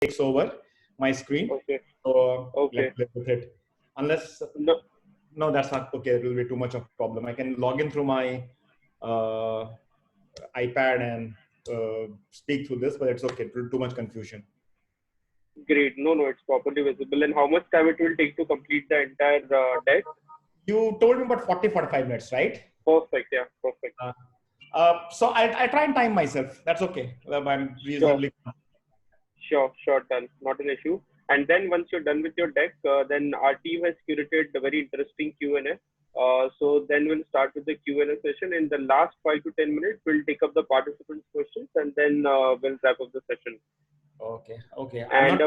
takes over my screen. Okay. So Okay. let's live with it. Unless no, that's not okay. It will be too much of a problem. I can log in through my iPad and speak through this, but it's okay. It will be too much confusion. Great. No, it's properly visible. And how much time it will take to complete the entire deck? You told me about 40-45 minutes, right? Perfect. Yeah, perfect. So I try and time myself. That's okay. I'm reasonably. Sure, done. Not an issue. And then once you're done with your deck, then our team has curated a very interesting Q&A. So then we'll start with the Q&A session. In the last 5 to 10 minutes, we'll take up the participants' questions and then we'll wrap up the session. Okay. And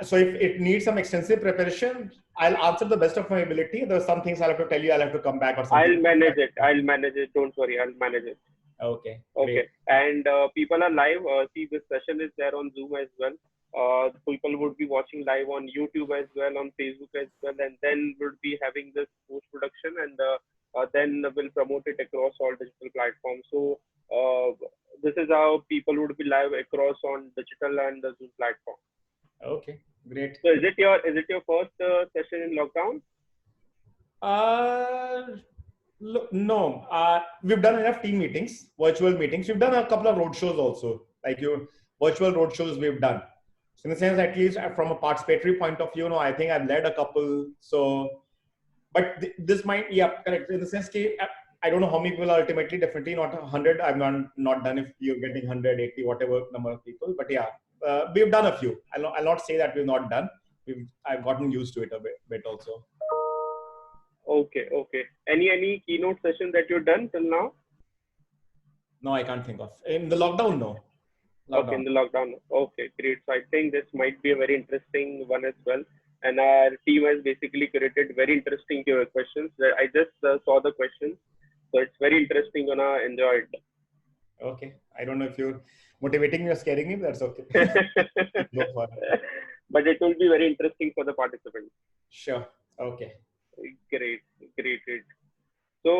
so if it needs some extensive preparation, I'll answer the best of my ability. There's some things I'll have to tell you. I'll have to come back or something. I'll manage it. Don't worry. I'll manage it. Okay. Great. And people are live. See, this session is there on Zoom as well. People would be watching live on YouTube as well, on Facebook as well, and then would be having this post production, and then we'll promote it across all digital platforms. So this is how people would be live across on digital and the Zoom platform. Okay, great. So is it your first session in lockdown? No. We've done enough team meetings, virtual meetings. We've done a couple of roadshows also, like your virtual roadshows we've done. So in the sense, at least from a participatory point of view, I think I've led a couple. So, but this might, yeah, correct. In the sense, I don't know how many people are ultimately, definitely not 100. I've not done if you're getting 180, whatever number of people. But yeah, we've done a few. I'll not say that we've not done. I've gotten used to it a bit also. Okay. Any keynote session that you've done till now? No, I can't think of. In the lockdown, no. Okay, in the lockdown. Okay, great. So I think this might be a very interesting one as well. And our team has basically created very interesting questions. I just saw the questions. So it's very interesting. Gonna enjoy it. Okay. I don't know if you're motivating me or scaring me, but that's okay. But it will be very interesting for the participants. Sure. Okay. Great. So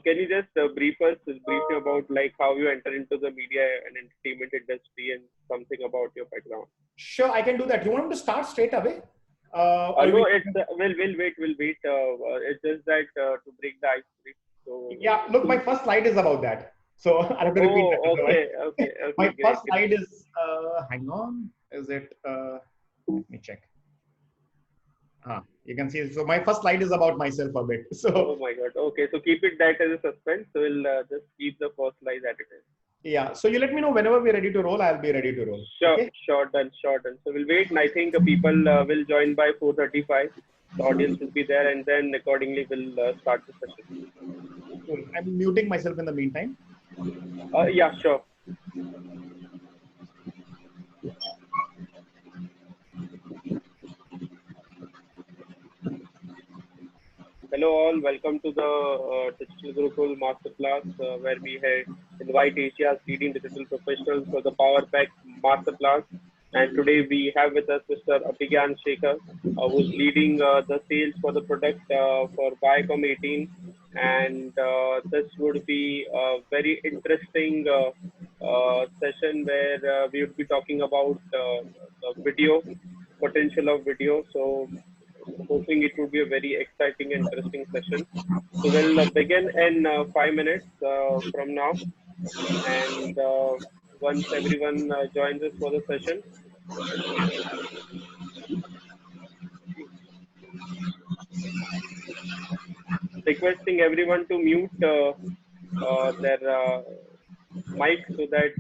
can you just brief me about like how you enter into the media and entertainment industry and something about your background? Sure, I can do that. You want me to start straight away? No, we'll wait. It's just that to break the ice. So yeah, look, my first slide is about that. So I have to repeat that. Okay. My first slide is, hang on, is it, let me check. You can see, so my first slide is about myself a bit. So. Oh my God. Okay, so keep it that as a suspense. So we'll just keep the first slide that it is. Yeah, so you let me know whenever we're ready to roll, I'll be ready to roll. Sure, okay? Sure done. So we'll wait, and I think people will join by 4:35. The audience will be there, and then accordingly we'll start the session. Cool. I'm muting myself in the meantime. Yeah, sure. Hello all, welcome to the Digital Gurukul Masterclass, where we invite Asia's leading digital professionals for the Power Pack Masterclass. And today we have with us Mr. Abhigyan Shekhar, who's leading the sales for the product for Viacom18. And this would be a very interesting session where we would be talking about the video, potential of video. So hoping it would be a very exciting and interesting session. So we'll begin in 5 minutes from now. And once everyone joins us for the session. Requesting everyone to mute their mic so that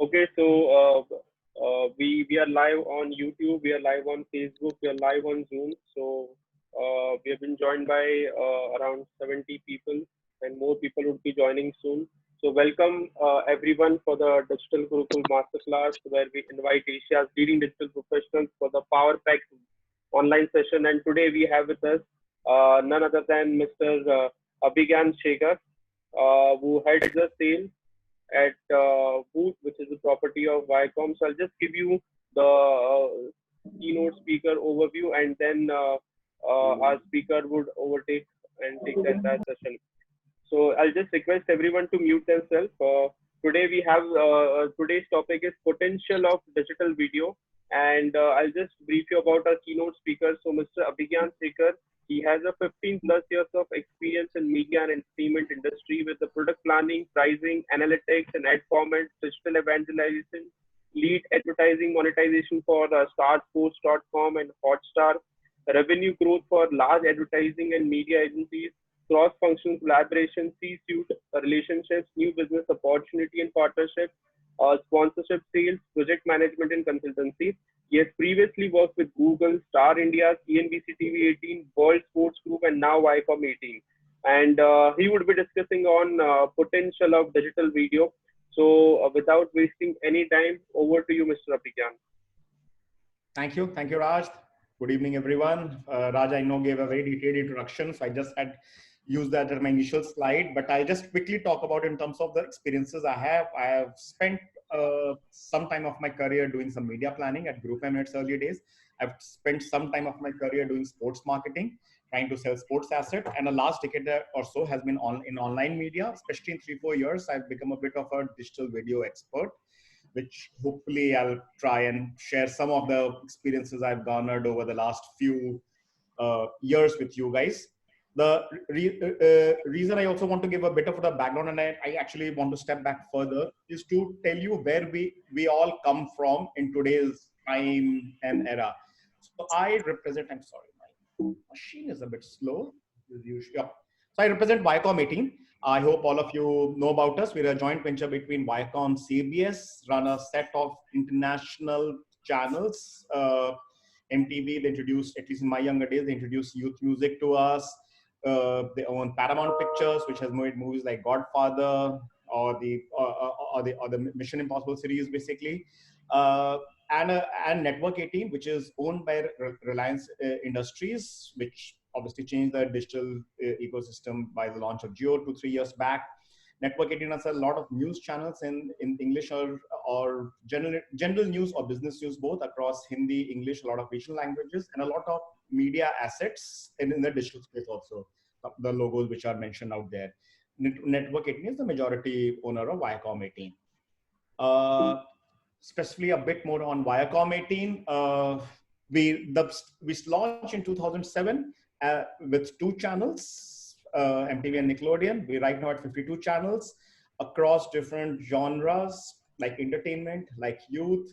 Okay, so we are live on YouTube, we are live on Facebook, we are live on Zoom. So we have been joined by around 70 people, and more people would be joining soon. So welcome everyone for the Digital Gurukul Masterclass, where we invite Asia's leading digital professionals for the Power Pack online session. And today we have with us none other than Mr. Abhigyan Shekhar, who heads the sales at Voot, which is a property of Viacom. So I'll just give you the keynote speaker overview, and then our speaker would overtake and take the entire session. So I'll just request everyone to mute themselves. Today we have today's topic is potential of digital video, and I'll just brief you about our keynote speaker. So Mr. Abhigyan Shekhar, he has a 15 plus years of experience in media and entertainment industry with the product planning, pricing, analytics, and ad formats, digital evangelization, lead advertising monetization for starsports.com and Hotstar, revenue growth for large advertising and media agencies, cross-functional collaboration, C-suite relationships, new business opportunity and partnership, sponsorship, sales, project management, and consultancy. He has previously worked with Google, Star India, CNBCTV 18, World Sports Group, and now Viacom18. And he would be discussing on potential of digital video. So without wasting any time, over to you, Mr. Abhigyan. Thank you, Raj. Good evening, everyone. Raj, I know gave a very detailed introduction, so I just had used that as my initial slide, but I'll just quickly talk about in terms of the experiences I have. I have spent some time of my career doing some media planning at Group M in its early days. I've spent some time of my career doing sports marketing, trying to sell sports assets, and the last decade or so has been in online media. Especially in 3-4 years, I've become a bit of a digital video expert, which hopefully I'll try and share some of the experiences I've garnered over the last few years with you guys. The reason I also want to give a bit of the background, and I actually want to step back further, is to tell you where we all come from in today's time and era. So I represent, I'm sorry, my machine is a bit slow. Yeah. So I represent Viacom18. I hope all of you know about us. We're a joint venture between Viacom, CBS, run a set of international channels. MTV, they introduced, at least in my younger days, they introduced youth music to us. They own Paramount Pictures, which has made movies like Godfather or the Mission Impossible series, basically. And Network 18, which is owned by Reliance Industries, which obviously changed the digital ecosystem by the launch of Jio 2-3 years back. Network 18 has a lot of news channels in English or general news or business news, both across Hindi, English, a lot of regional languages, and a lot of media assets in the digital space also, the logos which are mentioned out there. Network 18 is the majority owner of Viacom18. Specifically a bit more on Viacom18. We launched in 2007 with 2 channels, MTV and Nickelodeon. We're right now at 52 channels across different genres, like entertainment, like youth,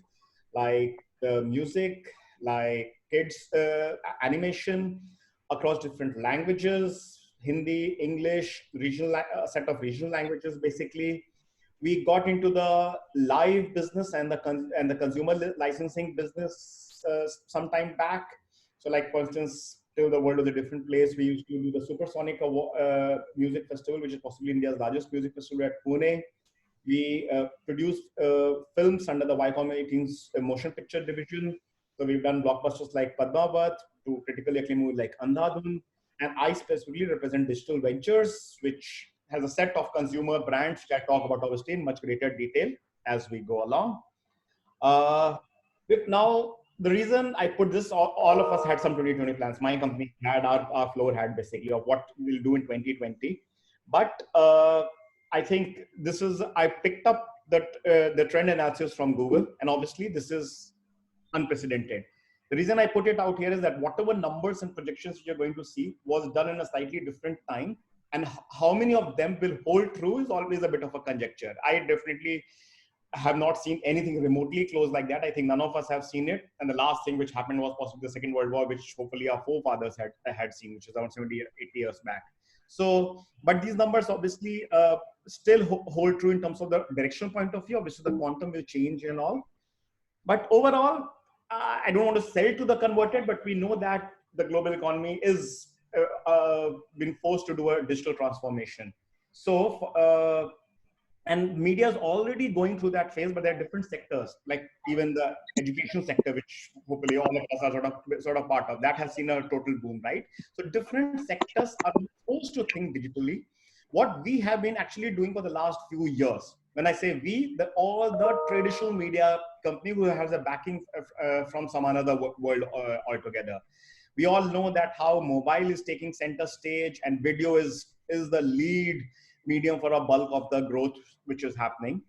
like music, like kids animation, across different languages, Hindi, English, regional set of regional languages, basically. We got into the live business and the consumer licensing business some time back. So, like, for instance, till the world was a different place, we used to do the Supersonic Music Festival, which is possibly India's largest music festival at Pune. We produced films under the Viacom18's motion picture division. So we've done blockbusters like Padmavat to critically acclaimed movies like Andhadhun. And I specifically represent Digital Ventures, which has a set of consumer brands which I talk about obviously in much greater detail as we go along. Now, the reason I put this, all of us had some 2020 plans. My company had, our floor had basically of what we'll do in 2020. But I think this is, I picked up that the trend analysis from Google, and obviously this is unprecedented. The reason I put it out here is that whatever numbers and projections you're going to see was done in a slightly different time, and how many of them will hold true is always a bit of a conjecture. I definitely have not seen anything remotely close like that. I think none of us have seen it. And the last thing which happened was possibly the Second World War, which hopefully our forefathers had seen, which is around 70 or 80 years back. So, but these numbers obviously still hold true in terms of the directional point of view. Obviously, the quantum will change and all. But overall, I don't want to sell to the converted, but we know that the global economy is been forced to do a digital transformation. So, and media is already going through that phase, but there are different sectors, like even the education sector, which hopefully all of us are sort of part of, that has seen a total boom, right? So different sectors are forced to think digitally. What we have been actually doing for the last few years, when I say we, all the traditional media company who has a backing from some another world altogether. We all know that how mobile is taking center stage and video is the lead medium for a bulk of the growth which is happening.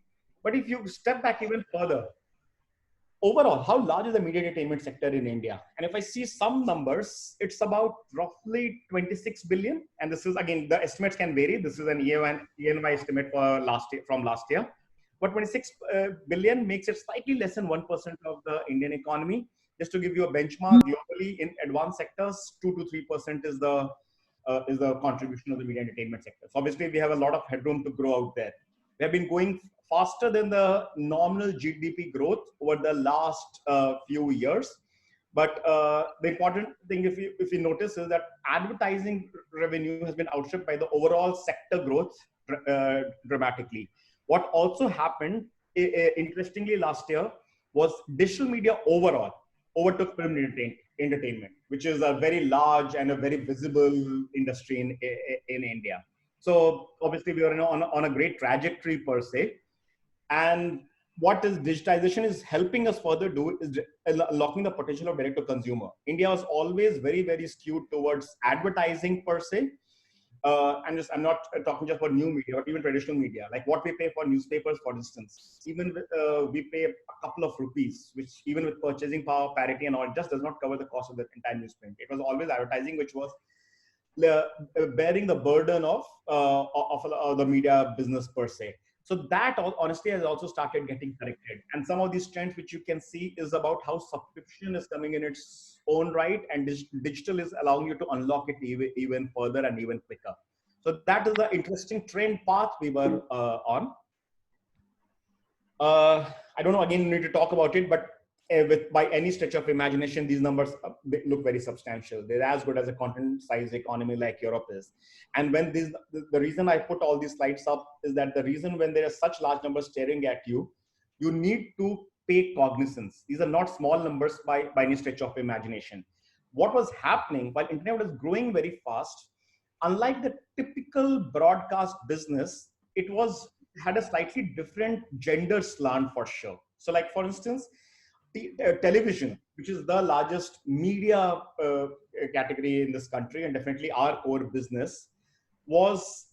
But if you step back even further, overall, how large is the media entertainment sector in India? And if I see some numbers, it's about roughly 26 billion. And this is, again, the estimates can vary. This is an ENY estimate for from last year. But 26 billion makes it slightly less than 1% of the Indian economy. Just to give you a benchmark, globally in advanced sectors, 2 to 3% is the contribution of the media entertainment sector. So obviously, we have a lot of headroom to grow out there. We have been going faster than the nominal GDP growth over the last few years. But the important thing, if you notice, is that advertising revenue has been outstripped by the overall sector growth dramatically. What also happened, interestingly, last year was digital media overall overtook film entertainment, which is a very large and a very visible industry in India. So obviously we are on a great trajectory per se. And what is digitization is helping us further do is unlocking the potential of direct to consumer. India was always very, very skewed towards advertising per se. I'm not talking just about new media, but even traditional media, like what we pay for newspapers, for instance. Even we pay a couple of rupees, which even with purchasing power parity and all, just does not cover the cost of the entire newsprint. It was always advertising, which was bearing the burden of the media business per se. So that honestly has also started getting corrected. And some of these trends which you can see is about how subscription is coming in its own right, and digital is allowing you to unlock it even further and even quicker. So that is the interesting trend path we were on. I don't know, again, we need to talk about it, but by any stretch of imagination, these numbers look very substantial. They're as good as a content size economy like Europe is. And when the reason I put all these slides up is that the reason when there are such large numbers staring at you, you need to pay cognizance. These are not small numbers by any stretch of imagination. What was happening while internet was growing very fast, unlike the typical broadcast business, it had a slightly different gender slant for sure. So like, for instance, television, which is the largest media category in this country and definitely our core business, was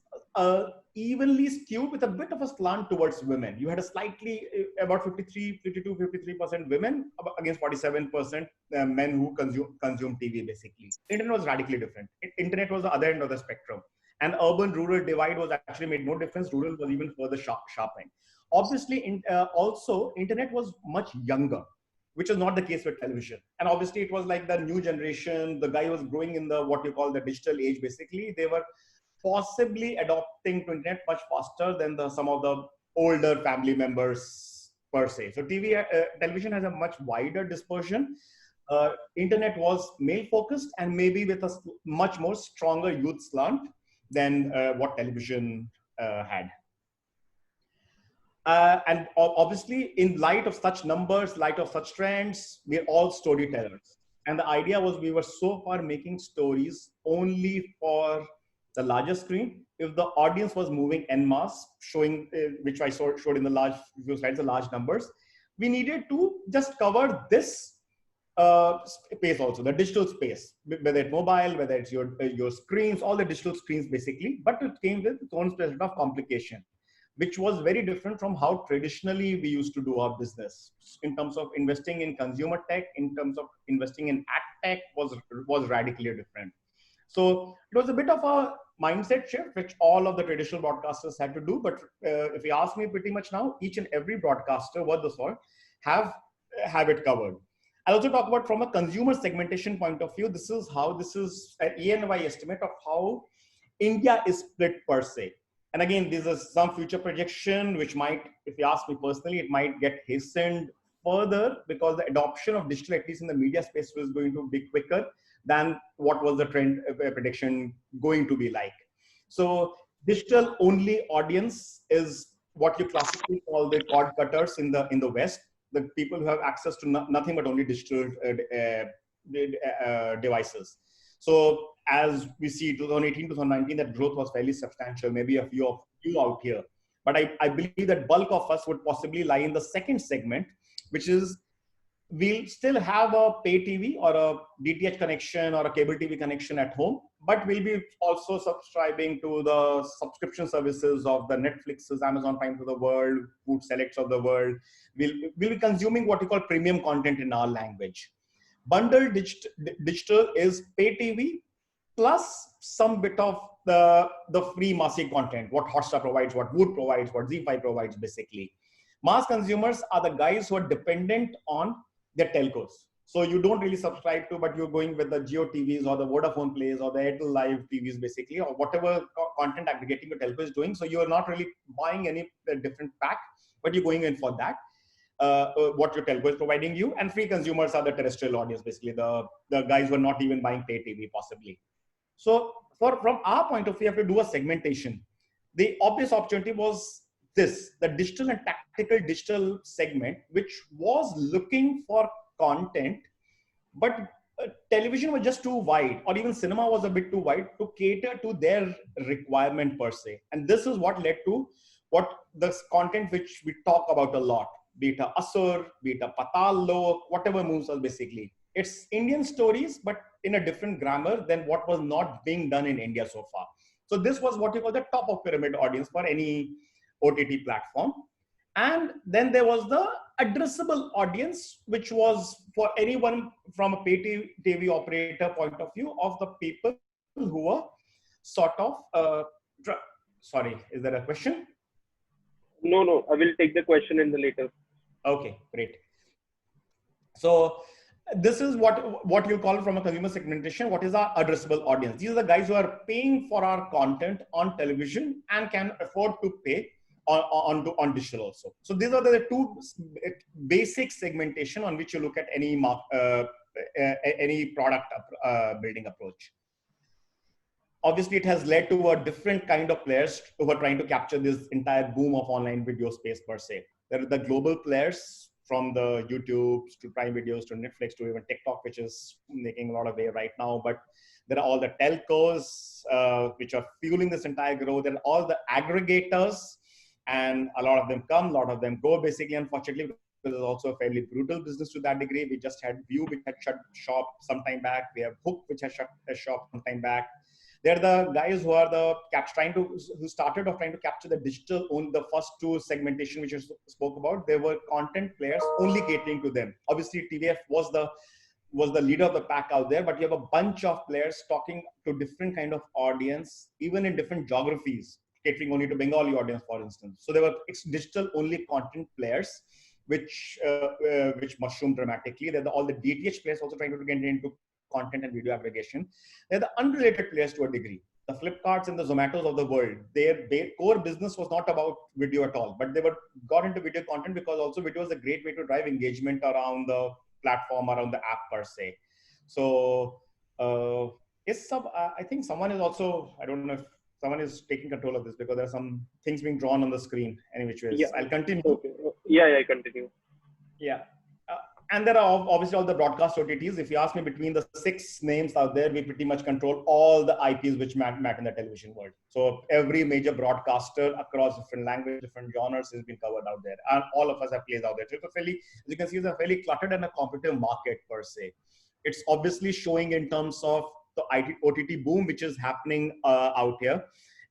evenly skewed with a bit of a slant towards women. You had a slightly about 53% women against 47% men who consume TV basically. Internet was radically different. Internet was the other end of the spectrum. And urban-rural divide was actually made no difference. Rural was even further sharpening. Obviously, also, internet was much younger, which is not the case with television. And obviously, it was like the new generation. The guy was growing in what you call the digital age, basically. They were possibly adopting to internet much faster than some of the older family members per se. So television has a much wider dispersion. Internet was male-focused and maybe with a much more stronger youth slant than what television had. And obviously, in light of such numbers, light of such trends, we're all storytellers. And the idea was we were so far making stories only for the larger screen. If the audience was moving en masse, showing, which I showed in the last few slides, the large numbers, we needed to just cover this space also, the digital space, whether it's mobile, whether it's your screens, all the digital screens basically, but it came with its own set of complication, which was very different from how traditionally we used to do our business. In terms of investing in consumer tech, in terms of investing in ad tech was radically different. So it was a bit of a mindset shift, which all of the traditional broadcasters had to do. But if you ask me pretty much now, each and every broadcaster worth the salt have it covered. I'll also talk about from a consumer segmentation point of view. This is an ENY estimate of how India is split per se. And again, this is some future projection, which might, if you ask me personally, it might get hastened further because the adoption of digital, at least in the media space, was going to be quicker than what was the trend prediction going to be like. So digital only audience is what you classically call the cord cutters in the West, the people who have access to nothing but only digital devices. So as we see 2018, 2019, that growth was fairly substantial, maybe a few of you out here. But I believe that bulk of us would possibly lie in the second segment, which is we'll still have a pay TV or a DTH connection or a cable TV connection at home, but we'll be also subscribing to the subscription services of the Netflixes, Amazon Prime of the world, Voot Selects of the world. We'll be consuming what we call premium content in our language. Bundled digital is pay TV plus some bit of the free massive content, what Hotstar provides, what Voot provides, what Z5 provides, basically. Mass consumers are the guys who are dependent on their telcos. So you don't really subscribe to, but you're going with the Jio TVs or the Vodafone Plays or the Airtel Live TVs, basically, or whatever content aggregating your telco is doing. So you're not really buying any different pack, but you're going in for that. What your telco is providing you, and free consumers are the terrestrial audience, basically the guys who are not even buying pay TV possibly. So from our point of view, you have to do a segmentation. The obvious opportunity was this, the digital and tactical digital segment, which was looking for content, but television was just too wide, or even cinema was a bit too wide to cater to their requirement per se. And this is what led to what the content which we talk about a lot, be it a Asur, be it a Patal Lok, whatever moves us basically. It's Indian stories, but in a different grammar than what was not being done in India so far. So this was what you call the top of pyramid audience for any OTT platform. And then there was the addressable audience, which was for anyone from a pay TV operator point of view, of the people who were sort of, sorry, is there a question? No, I will take the question in the later. Okay, great. So this is what you call from a consumer segmentation, what is our addressable audience. These are the guys who are paying for our content on television and can afford to pay on digital also. So these are the two basic segmentation on which you look at any product building approach. Obviously, it has led to a different kind of players who are trying to capture this entire boom of online video space per se. There are the global players, from the YouTube to Prime Videos to Netflix to even TikTok, which is making a lot of way right now. But there are all the telcos, which are fueling this entire growth. There are all the aggregators, and a lot of them come, a lot of them go, basically, unfortunately, because there's also a fairly brutal business to that degree. We just had View, which had shut shop some time back. We have Hook, which has shut a shop some time back. They're the guys who are who started off trying to capture the digital on the first two segmentation, which I spoke about. They were content players only catering to them. Obviously, TVF was the leader of the pack out there, but you have a bunch of players talking to different kind of audience, even in different geographies, catering only to Bengali audience, for instance. So there were digital only content players, which mushroomed dramatically. They're all the DTH players also trying to get into content and video aggregation. They're the unrelated players to a degree. The Flipkarts and the Zomatos of the world, their core business was not about video at all, but they got into video content because also video is a great way to drive engagement around the platform, around the app per se. So I think someone is also, I don't know if someone is taking control of this, because there are some things being drawn on the screen. Any which ways, yeah. I'll continue. Okay. Yeah, continue. Yeah. And there are obviously all the broadcast OTTs. If you ask me, between the 6 names out there, we pretty much control all the IPs which matter in the television world. So every major broadcaster across different languages, different genres has been covered out there. And all of us have plays out there. So it's as you can see, it's a fairly cluttered and a competitive market per se. It's obviously showing in terms of the OTT boom, which is happening out here.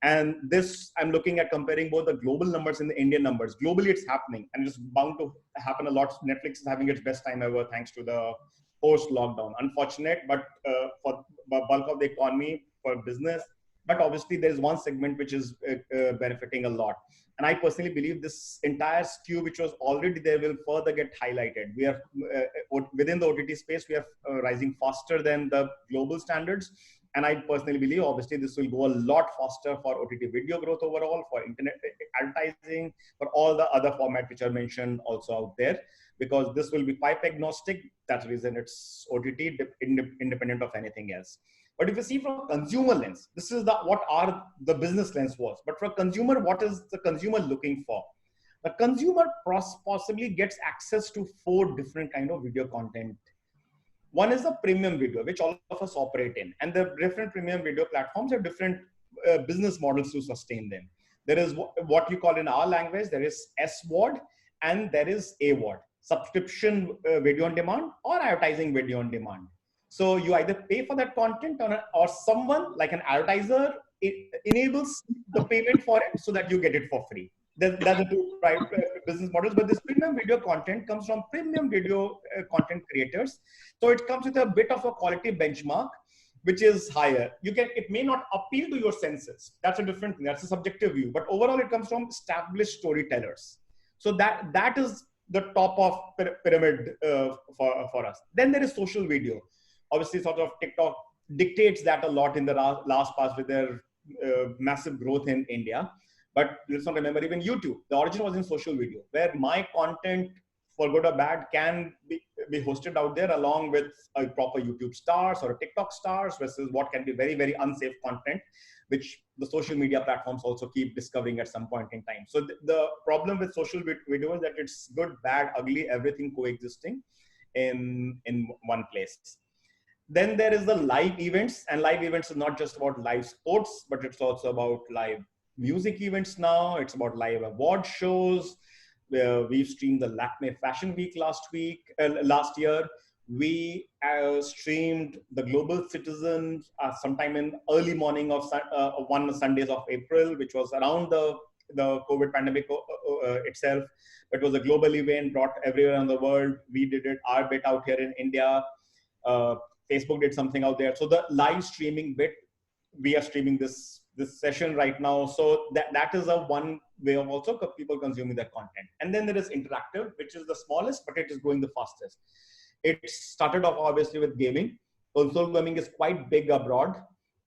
And this, I'm looking at comparing both the global numbers and the Indian numbers. Globally, it's happening, and it's bound to happen a lot. Netflix is having its best time ever thanks to the post-lockdown. Unfortunate, but for the bulk of the economy, for business. But obviously, there's one segment which is benefiting a lot. And I personally believe this entire skew, which was already there, will further get highlighted. We are within the OTT space, we are rising faster than the global standards. And I personally believe, obviously, this will go a lot faster for OTT video growth overall, for internet advertising, for all the other formats which are mentioned also out there, because this will be pipe agnostic. That's the reason it's OTT independent of anything else. But if you see from a consumer lens, this is what the business lens was. But for a consumer, what is the consumer looking for? The consumer possibly gets access to 4 different kind of video content. One is the premium video, which all of us operate in. And the different premium video platforms have different business models to sustain them. There is what you call in our language, there is SVOD and there is AVOD, subscription video on demand or advertising video on demand. So you either pay for that content or someone like an advertiser enables the payment for it so that you get it for free. That's the 2 business models. But this premium video content comes from premium video content creators. So it comes with a bit of a quality benchmark, which is higher. It may not appeal to your senses. That's a different thing. That's a subjective view. But overall, it comes from established storytellers. So that is the top of pyramid for us. Then there is social video. Obviously, sort of TikTok dictates that a lot in the last past with their massive growth in India. But let's not remember even YouTube. The origin was in social video, where my content, for good or bad, can be hosted out there along with a proper YouTube stars or a TikTok stars versus what can be very, very unsafe content, which the social media platforms also keep discovering at some point in time. So the problem with social video is that it's good, bad, ugly, everything coexisting in one place. Then there is the live events, and live events is not just about live sports, but it's also about live music events now. It's about live award shows. We've streamed the Lakme Fashion Week last year. We streamed the Global Citizen sometime in early morning of one Sundays of April, which was around the COVID pandemic itself. It was a global event, brought everywhere in the world. We did our bit out here in India. Facebook did something out there. So the live streaming bit, we are streaming this session right now. So that is one way of also people consuming that content. And then there is interactive, which is the smallest, but it is growing the fastest. It started off obviously with gaming. Console gaming is quite big abroad.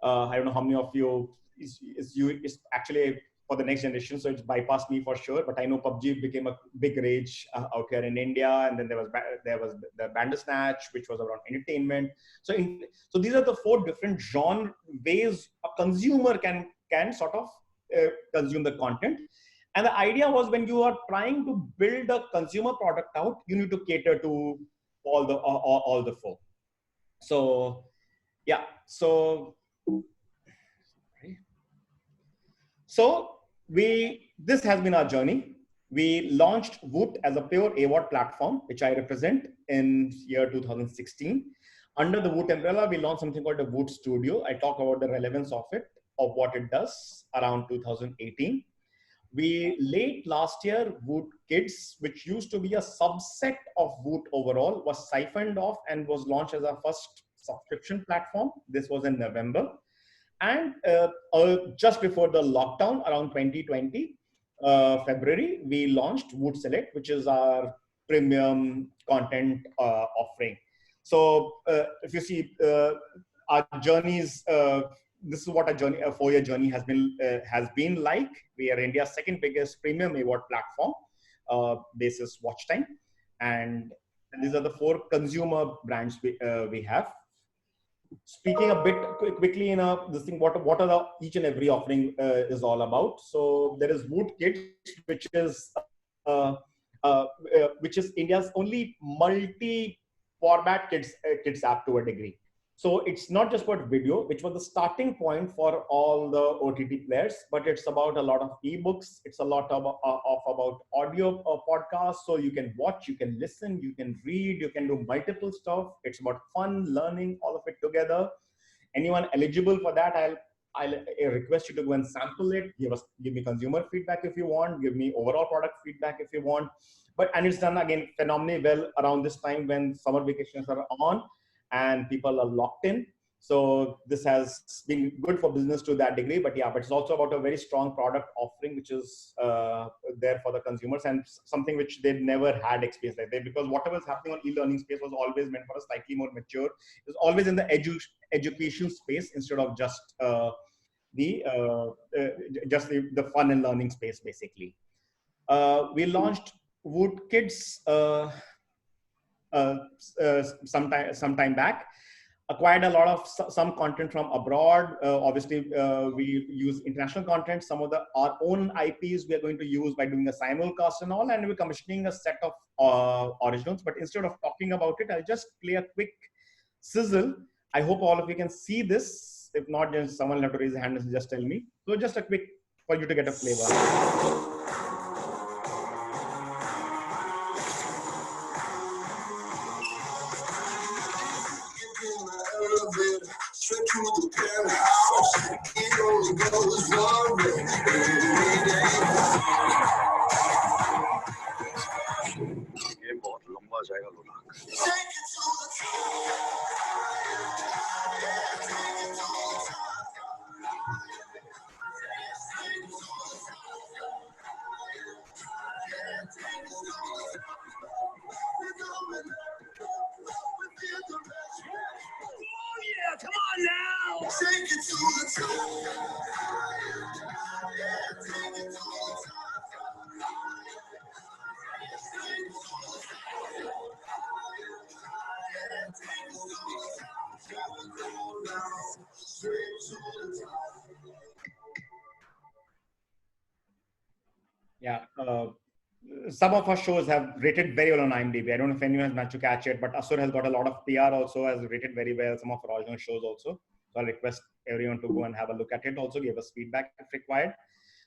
I don't know how many of you is actually for the next generation, so it's bypassed me for sure. But I know PUBG became a big rage out here in India, and then there was the Bandersnatch, which was around entertainment. So these are the 4 different genre ways a consumer can sort of consume the content. And the idea was, when you are trying to build a consumer product out, you need to cater to all the 4. So yeah, so this has been our journey. We launched Voot as a pure AVOD platform, which I represent in year 2016. Under the Voot umbrella, we launched something called the Voot Studio. I talk about the relevance of what it does around 2018. Late last year, Voot Kids, which used to be a subset of Voot overall, was siphoned off and was launched as our first subscription platform. This was in November. And just before the lockdown, around 2020, February, we launched Voot Select, which is our premium content offering. So if you see our journeys, this is what a 4-year journey has been like. We are India's second biggest premium AVOD platform, basis watch time, and these are the 4 consumer brands we have. Speaking a bit quickly this thing, what are each and every offering is all about. So there is Voot Kids, which is India's only multi-format kids app to a degree. So it's not just about video, which was the starting point for all the OTT players, but it's about a lot of ebooks. It's a lot about audio podcasts. So you can watch, you can listen, you can read, you can do multiple stuff. It's about fun, learning, all of it together. Anyone eligible for that, I'll request you to go and sample it. Give me consumer feedback if you want. Give me overall product feedback if you want. And it's done again phenomenally well around this time when summer vacations are on and people are locked in. So this has been good for business to that degree, but it's also about a very strong product offering, which is there for the consumers, and something which they never had experience like that, because whatever is happening on e-learning space was always meant for a slightly more mature. It was always in the education space instead of just the fun and learning space, basically. We launched Voot Kids sometime back. Acquired a lot of some content from abroad. Obviously, we use international content. Some of our own IPs we are going to use by doing a simulcast and all, and we're commissioning a set of originals. But instead of talking about it, I'll just play a quick sizzle. I hope all of you can see this. If not, then someone will have to raise a hand and just tell me. So just a quick for you to get a flavor. Straight to the penthouse, it only goes one way every day. ये बहुत लंबा जाएगा लोना. Come on now! Take it to the top. Yeah, some of our shows have rated very well on IMDb. I don't know if anyone has managed to catch it, but Asur has got a lot of PR also, has rated very well. Some of our original shows also. So I'll request everyone to go and have a look at it. Also give us feedback if required.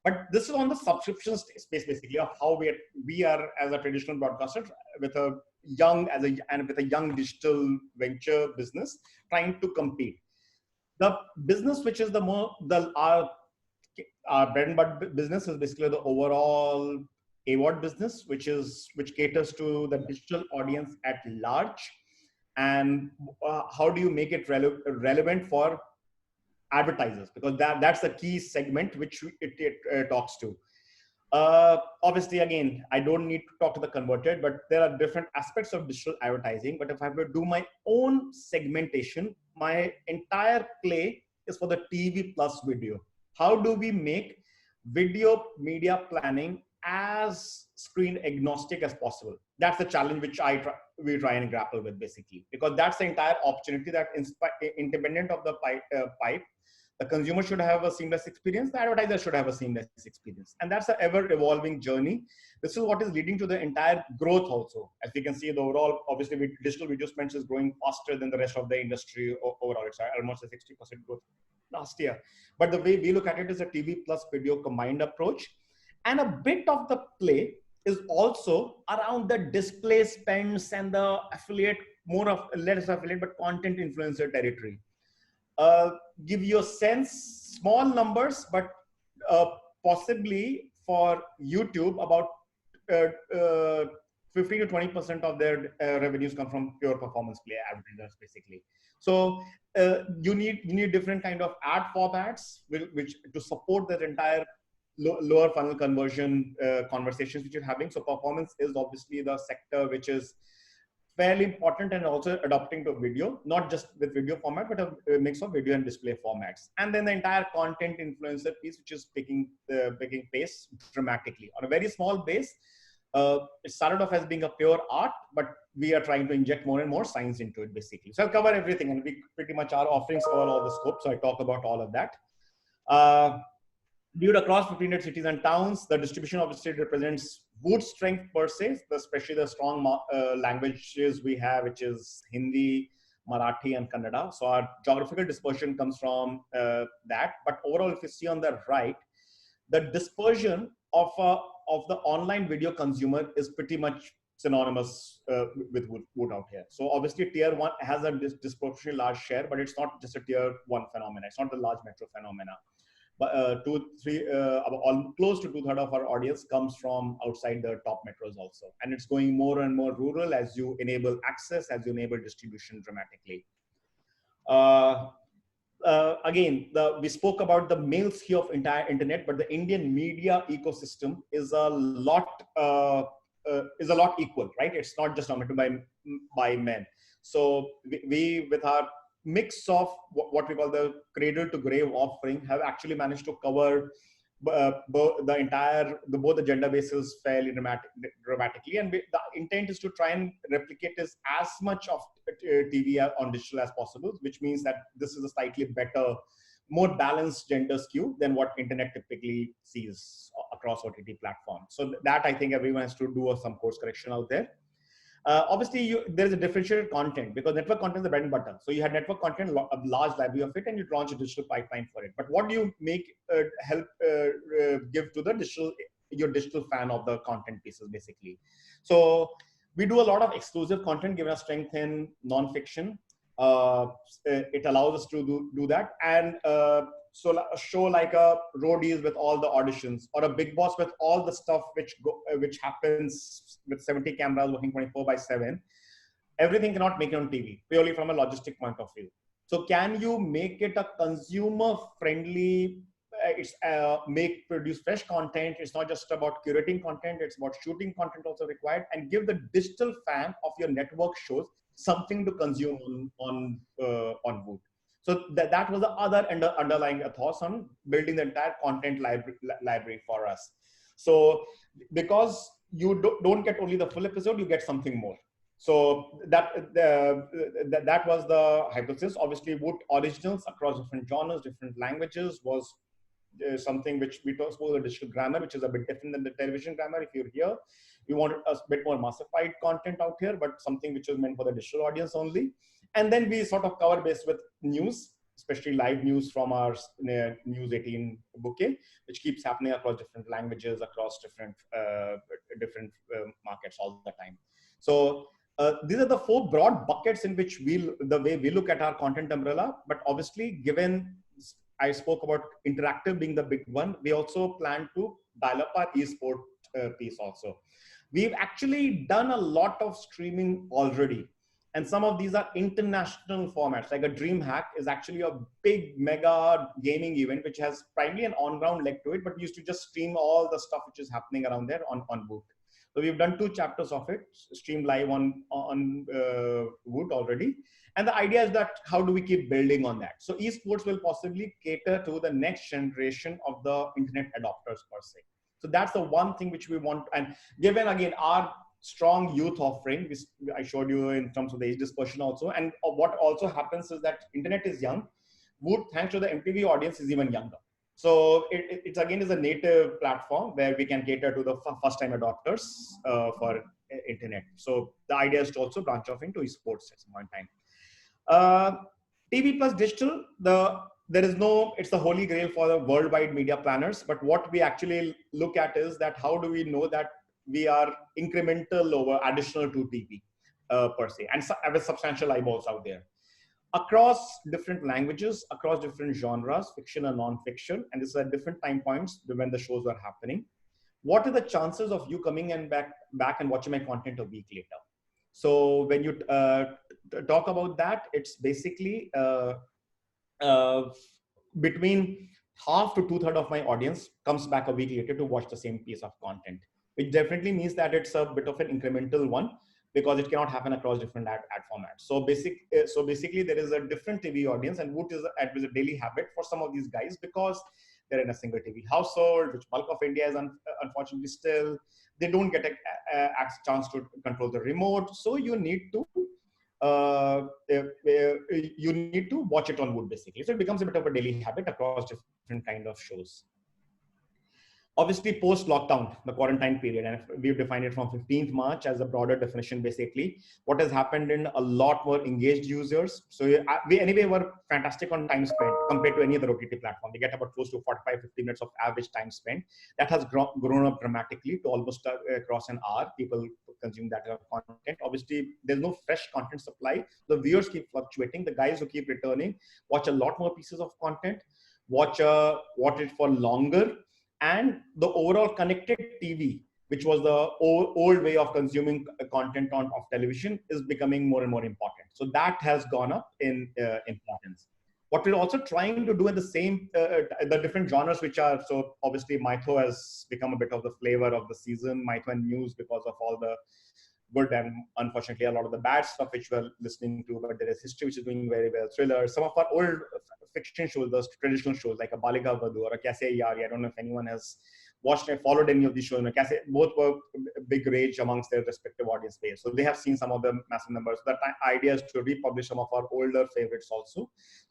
But this is on the subscription space, basically, of how we are as a traditional broadcaster with a young digital venture business trying to compete. The business which is our bread and butter business is basically the overall AVOD business, which caters to the digital audience at large. And how do you make it relevant for advertisers? Because that's the key segment which it talks to. Obviously, again, I don't need to talk to the converted, but there are different aspects of digital advertising. But if I were to do my own segmentation, my entire play is for the TV plus video. How do we make video media planning as screen agnostic as possible? That's the challenge which we try and grapple with, basically, because that's the entire opportunity that independent of the pipe, the consumer should have a seamless experience, the advertiser should have a seamless experience. And that's an ever evolving journey. This is what is leading to the entire growth also. As you can see, the overall, obviously, digital video spends is growing faster than the rest of the industry overall. It's almost a 60% growth last year. But the way we look at it is a TV plus video combined approach. And a bit of the play is also around the display spends and the affiliate, less affiliate, but content influencer territory. Give you a sense, small numbers, but possibly for YouTube, about 15 to 20% of their revenues come from pure performance play advertisers, basically. So you need different kind of ad formats which to support that entire lower funnel conversion conversations which you're having. So performance is obviously the sector which is fairly important, and also adopting to video, not just with video format, but a mix of video and display formats. And then the entire content influencer piece, which is picking pace dramatically on a very small base. It started off as being a pure art, but we are trying to inject more and more science into it, basically. So I'll cover everything, and we pretty much our offerings cover all the scope. So I talk about all of that. Viewed across 1,500 cities and towns, the distribution obviously represents Voot's strength per se, especially the strong languages we have, which is Hindi, Marathi, and Kannada. So our geographical dispersion comes from that. But overall, if you see on the right, the dispersion of the online video consumer is pretty much synonymous with Voot out here. So obviously, tier 1 has a disproportionately large share, but it's not just a tier 1 phenomena. It's not the large metro phenomena. But close to 2/3 of our audience comes from outside the top metros also. And it's going more and more rural as you enable access, as you enable distribution dramatically. Again, we spoke about the male sphere of entire internet, but the Indian media ecosystem is a lot equal, right? It's not just dominated by men. So we with our mix of what we call the cradle to grave offering have actually managed to cover both the gender bases fairly dramatically, and the intent is to try and replicate this as much of TV on digital as possible, which means that this is a slightly better, more balanced gender skew than what internet typically sees across OTT platforms. So that I think everyone has to do some course correction out there. Obviously, there is a differentiated content because network content is the bread and butter. So you had network content, a large library of it, and you launch a digital pipeline for it. But what do you make give to the your digital fan of the content pieces, basically? So we do a lot of exclusive content, given a strength in nonfiction. It allows us to do that, and so a show like a Roadies with all the auditions, or a Big Boss with all the stuff which happens with 70 cameras working 24/7. Everything cannot make it on TV, purely from a logistic point of view. So can you make it a consumer friendly? Produce fresh content. It's not just about curating content, it's about shooting content also required, and give the digital fan of your network shows something to consume on Voot. So that was the other underlying thoughts on building the entire content library for us. So because you don't get only the full episode, you get something more. So that was the hypothesis. Obviously, Voot originals across different genres, different languages was something which we talk about the digital grammar, which is a bit different than the television grammar. If you're here, we wanted a bit more massified content out here, but something which was meant for the digital audience only. And then we sort of cover base with news, especially live news from our News 18 bouquet, which keeps happening across different languages, across different markets all the time. So these are the 4 broad buckets in which the way we look at our content umbrella. But obviously, given I spoke about interactive being the big one, we also plan to dial up our esport piece also. We've actually done a lot of streaming already. And some of these are international formats, like a DreamHack is actually a big mega gaming event, which has primarily an on-ground leg to it, but we used to just stream all the stuff which is happening around there on Voot. So we've done 2 chapters of it, streamed live on Voot already. And the idea is that how do we keep building on that? So esports will possibly cater to the next generation of the internet adopters per se. So that's the one thing which we want. And given again our strong youth offering, which I showed you in terms of the age dispersion also. And what also happens is that internet is young. Voot, thanks to the MTV audience, is even younger. So it's again is a native platform where we can cater to the first-time adopters for internet. So the idea is to also branch off into esports at some point in time. TV plus digital, it's the holy grail for the worldwide media planners. But what we actually look at is that how do we know that we are incremental over additional to TV per se, and with substantial eyeballs out there. Across different languages, across different genres, fiction and non-fiction, and this is at different time points when the shows are happening. What are the chances of you coming and back and watching my content a week later? So when you talk about that, it's basically between half to 2/3 of my audience comes back a week later to watch the same piece of content, which definitely means that it's a bit of an incremental one, because it cannot happen across different ad formats. So basically, there is a different TV audience, and Voot is a daily habit for some of these guys because they're in a single TV household, which bulk of India is unfortunately still. They don't get a chance to control the remote, so you need to watch it on Voot basically. So it becomes a bit of a daily habit across different kind of shows. Obviously, post-lockdown, the quarantine period, and we've defined it from 15th March as a broader definition, basically. What has happened in a lot more engaged users. So we anyway were fantastic on time spent compared to any other OTT platform. We get about close to 45-50 minutes of average time spent. That has grown up dramatically to almost across an hour. People consume that content. Obviously, there's no fresh content supply. The viewers keep fluctuating. The guys who keep returning watch a lot more pieces of content, watch it for longer. And the overall connected TV, which was the old way of consuming content of television, is becoming more and more important. So that has gone up in importance. What we're also trying to do in the different genres, which are, so obviously Mytho has become a bit of the flavor of the season, Mytho and news, because of all good and unfortunately a lot of the bad stuff which we're listening to, but there is history which is doing very well. Thrillers, some of our old fiction shows, those traditional shows like a Balika Vadu or a Kaise Yari. I don't know if anyone has watched and followed any of these shows. Both were big rage amongst their respective audience base. So they have seen some of the massive numbers. So the idea is to republish some of our older favorites also,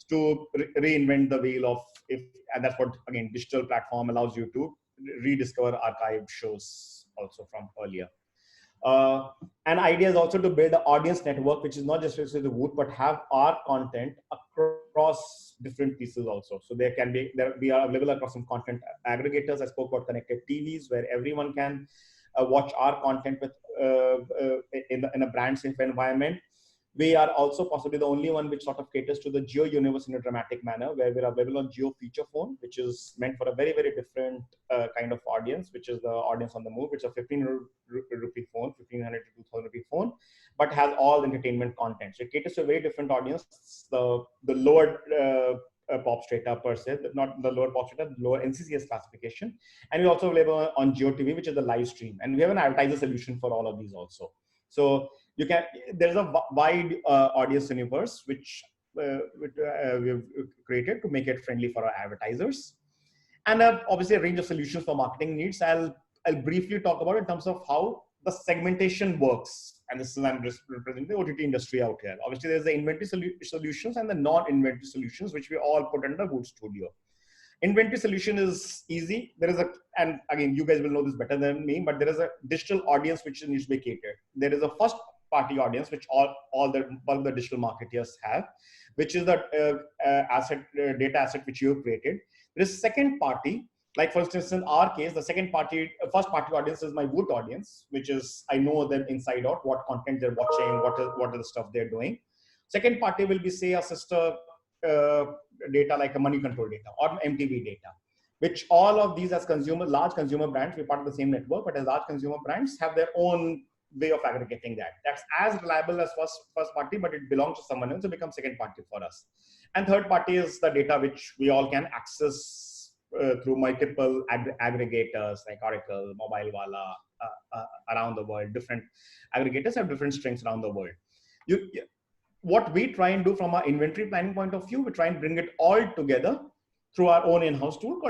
to reinvent the wheel of, and that's what, again, digital platform allows you to rediscover archived shows also from earlier. An idea is also to build an audience network, which is not just restricted to Voot, but have our content across different pieces also. So we are available across some content aggregators. I spoke about connected TVs, where everyone can watch our content with in a brand safe environment. We are also possibly the only one which sort of caters to the Geo universe in a dramatic manner, where we're available on Geo feature phone, which is meant for a very, very different kind of audience, which is the audience on the move. It's a 1,500 rupee phone, 1,500 to 2,000 rupee phone, but has all entertainment content. So it caters to a very different audience. The lower pop strata per se, not the lower pop strata, the lower NCCS classification. And we're also available on Geo TV, which is the live stream. And we have an advertiser solution for all of these also. So there's a wide audience universe which we've created to make it friendly for our advertisers, and obviously a range of solutions for marketing needs. I'll briefly talk about in terms of how the segmentation works, and this is, I'm just representing the OTT industry out here. Obviously, there's the inventory solutions and the non-inventory solutions, which we all put under Voot Studio. Inventory solution is easy. There is and again, you guys will know this better than me, but there is a digital audience which needs to be catered. There is a first party audience, which all the digital marketers have, which is the data asset which you have created. There is second party, like for instance, in our case, the first party audience is my Voot audience, which is, I know them inside out, what content they're watching, what are the stuff they're doing. Second party will be, say, a sister data like a money control data or MTV data, which all of these as large consumer brands, we're part of the same network, but as large consumer brands have their own way of aggregating that. That's as reliable as first party, but it belongs to someone else, so it becomes second party for us. And third party is the data which we all can access through multiple aggregators like Oracle, Mobilewala, around the world. Different aggregators have different strengths around the world. What we try and do from our inventory planning point of view, we try and bring it all together through our own in-house tool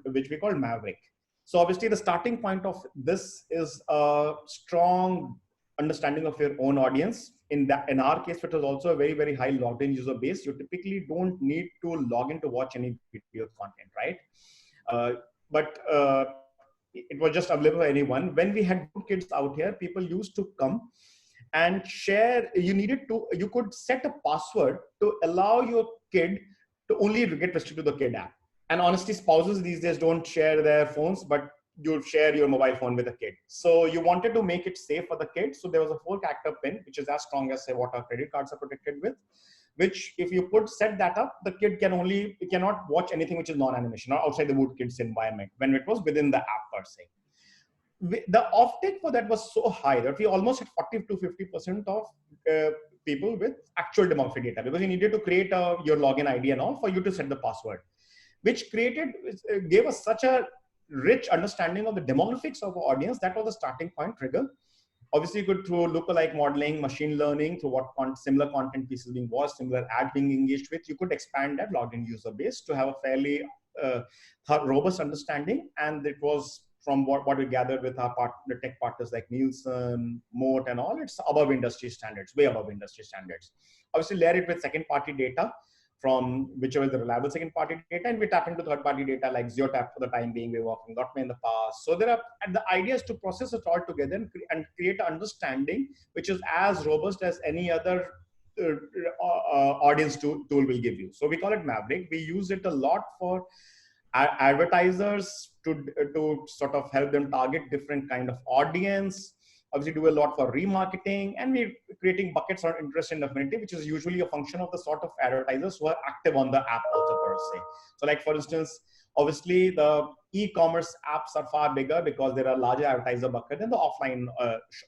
which we call MAVARIC. So obviously the starting point of this is a strong understanding of your own audience. In our case, it was also a very, very high logged in user base. You typically don't need to log in to watch any video content, right? But it was just available for anyone. When we had kids out here, people used to come and share. You could set a password to allow your kid to only get restricted to the kid app. And honestly, spouses these days don't share their phones, but you share your mobile phone with a kid. So you wanted to make it safe for the kid. So there was a 4-character PIN, which is as strong as, say, what our credit cards are protected with, which if you set that up, the kid cannot watch anything which is non-animation or outside the Voot Kids environment when it was within the app per se. The offtake for that was so high that we almost had 40 to 50% of people with actual demographic data, because you needed to create your login ID and all for you to set the password, which gave us such a rich understanding of the demographics of our audience. That was the starting point trigger. Obviously, you could through lookalike modeling, machine learning, through what similar content pieces being watched, similar ads being engaged with, you could expand that logged in user base to have a fairly robust understanding. And it was, from what we gathered with our tech partners like Nielsen, Moat and all, it's above industry standards, way above industry standards. Obviously, layer it with second-party data from whichever is the reliable second-party data, and we tap into third-party data like ZeoTap for the time being. We're working with .me in the past. So and the idea is to process it all together and create an understanding which is as robust as any other audience tool will give you. So we call it MAVARIC. We use it a lot for advertisers to sort of help them target different kind of audience. Obviously do a lot for remarketing, and we're creating buckets on interest and affinity, which is usually a function of the sort of advertisers who are active on the app also per se. So like for instance, obviously the e-commerce apps are far bigger because there are larger advertiser bucket than the offline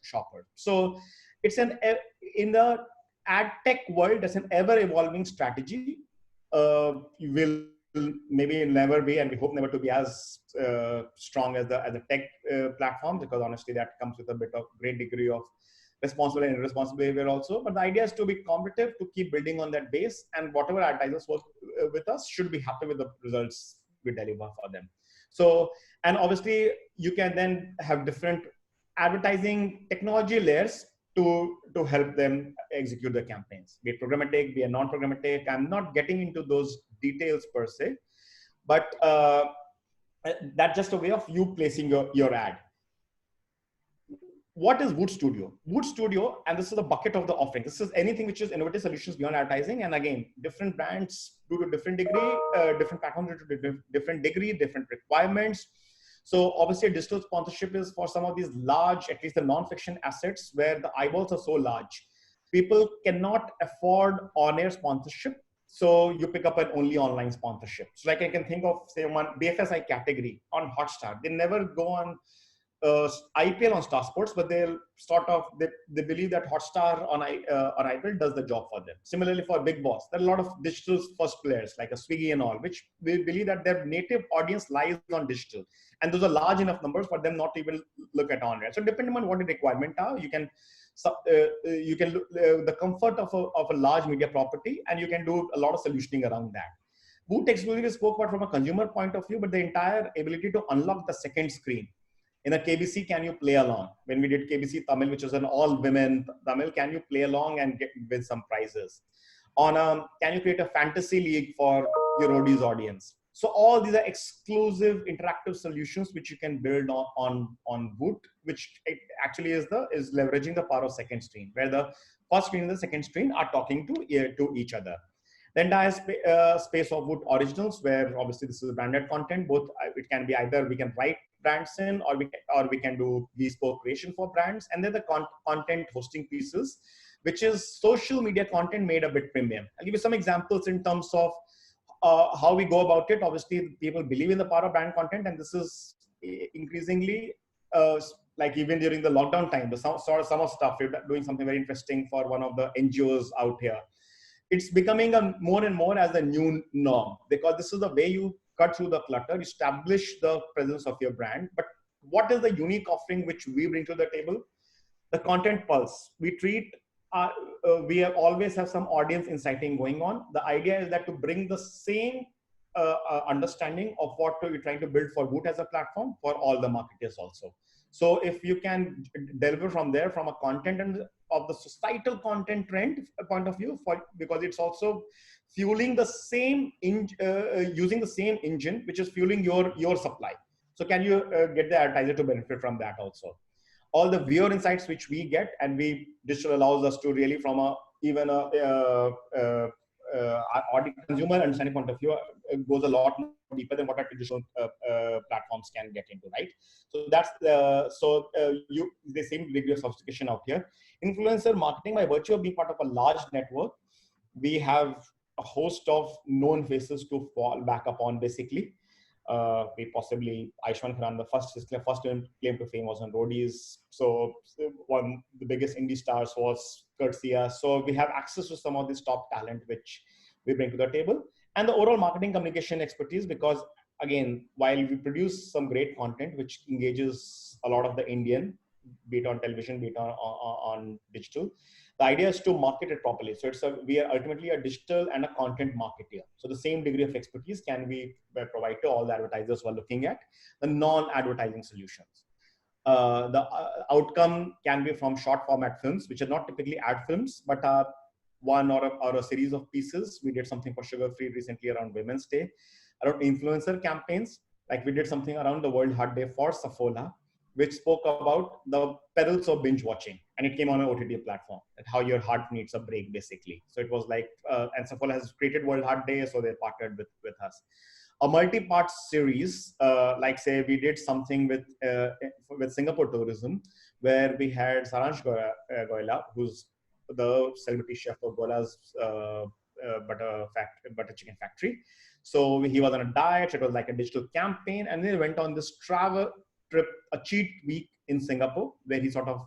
shopper. So it's in the ad tech world, there's an ever evolving strategy. You will maybe never be, and we hope never to be as strong as a tech platform, because honestly that comes with a great degree of responsible and irresponsible behavior also. But the idea is to be competitive, to keep building on that base, and whatever advertisers work with us should be happy with the results we deliver for them. So, and obviously you can then have different advertising technology layers to help them execute the campaigns, be it programmatic, be it non-programmatic. I'm not getting into those details per se, but that's just a way of you placing your ad. What is Voot Studio? Voot Studio, and this is the bucket of the offering. This is anything which is innovative solutions beyond advertising. And again, different brands do to different degree, different platforms to different degree, different requirements. So obviously digital sponsorship is for some of these large, at least the non-fiction assets where the eyeballs are so large. People cannot afford on-air sponsorship. So you pick up an only online sponsorship. So like I can think of, say, one BFSI category on Hotstar. They never go on IPL on Star Sports, but they'll sort of, they believe that Hotstar on IPL does the job for them. Similarly for Big Boss, there are a lot of digital first players like a Swiggy and all, which we believe that their native audience lies on digital. And those are large enough numbers for them not to even look at on-air. So depending on what the requirement are, you can the comfort of a large media property, and you can do a lot of solutioning around that. Voot exclusively spoke about from a consumer point of view, but the entire ability to unlock the second screen. In a KBC, can you play along? When we did KBC Tamil, which was an all-women Tamil, can you play along and win some prizes? Can you create a fantasy league for your roadies audience? So all these are exclusive interactive solutions which you can build on Voot, which actually is leveraging the power of second screen, where the first screen and the second screen are talking to each other. The entire space of Voot Originals, where obviously this is branded content. Both it can be either we can write brands in, or we can do bespoke creation for brands, and then the content hosting pieces, which is social media content made a bit premium. I'll give you some examples in terms of how we go about it. Obviously, people believe in the power of brand content, and this is increasingly like even during the lockdown time, the summer stuff. We're doing something very interesting for one of the NGOs out here. It's becoming more and more as a new norm, because this is the way you cut through the clutter, establish the presence of your brand. But what is the unique offering which we bring to the table? The content pulse. We always have some audience inciting going on. The idea is that to bring the same understanding of what we're trying to build for Voot as a platform for all the marketers also. So if you can deliver from there, from a content and of the societal content trend point of view, because it's also fueling the same, using the same engine, which is fueling your supply. So can you get the advertiser to benefit from that also? All the viewer insights which we get, and digital allows us to really from consumer understanding point of view, goes a lot more deeper than what our traditional platforms can get into, right? So that's the same degree of sophistication out here. Influencer marketing, by virtue of being part of a large network, we have a host of known faces to fall back upon. Basically, we possibly Aishman Khan, the first claim to fame was on roadies. So the biggest indie stars was Kurtzia. So we have access to some of this top talent which we bring to the table, and the overall marketing communication expertise, because again, while we produce some great content which engages a lot of the Indian, be it on television, be it on digital, the idea is to market it properly. So we are ultimately a digital and a content marketer. So the same degree of expertise can we provide to all the advertisers who are looking at the non-advertising solutions. The outcome can be from short format films, which are not typically ad films, but are one or a series of pieces. We did something for Sugar Free recently around Women's Day, around influencer campaigns. Like we did something around the World Heart Day for Saffola, which spoke about the perils of binge watching, and it came on an OTT platform, and how your heart needs a break, basically. So it was like, and Saffola has created World Heart Day, so they partnered with us. A multi-part series, like say we did something with Singapore Tourism, where we had Saransh Goyla, who's the celebrity chef of Gola's butter chicken factory. So he was on a diet. It was like a digital campaign, and then he went on this travel trip, a cheat week in Singapore, where he sort of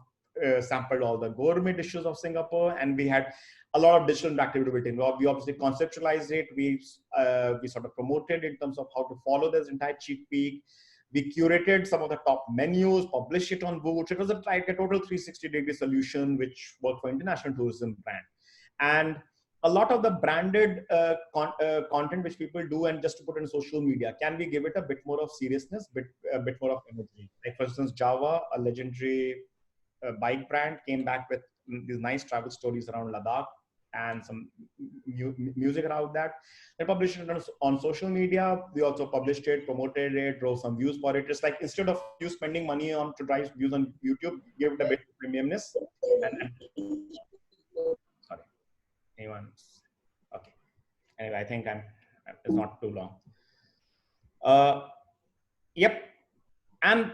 sampled all the gourmet dishes of Singapore, and we had a lot of digital interactivity built in. We obviously conceptualized it. We sort of promoted in terms of how to follow this entire cheat week. We curated some of the top menus, published it on Voot. It was a total 360-degree solution which worked for international tourism brand. And a lot of the branded content which people do and just to put in social media, can we give it a bit more of seriousness, a bit more of imagery? Like for instance, Java, a legendary bike brand, came back with these nice travel stories around Ladakh and some music around that. They published it on social media. We also published it, promoted it, drove some views for it. It's like instead of you spending money on to drive views on YouTube, give it a bit of premiumness. And sorry, anyone's okay. Anyway, I think it's not too long. Yep, and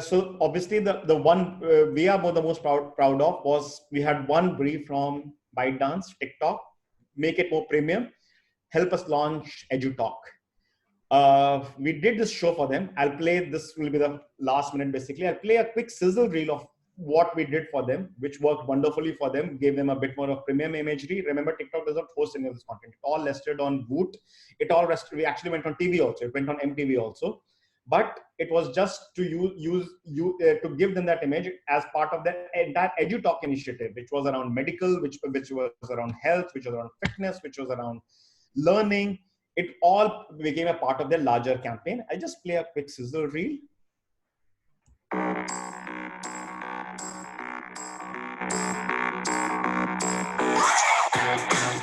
so obviously the one we are the most proud of was we had one brief from ByteDance, TikTok, make it more premium, help us launch EduTalk. We did this show for them. I'll play, this will be the last minute basically. I'll play a quick sizzle reel of what we did for them, which worked wonderfully for them, gave them a bit more of premium imagery. Remember, TikTok does not host any of this content. It all rested on Voot. It all rested, we actually went on TV also. It went on MTV also. But it was just to to give them that image as part of that entire EduTalk initiative, which was around medical, which was around health, which was around fitness, which was around learning. It all became a part of their larger campaign. I just play a quick sizzle reel.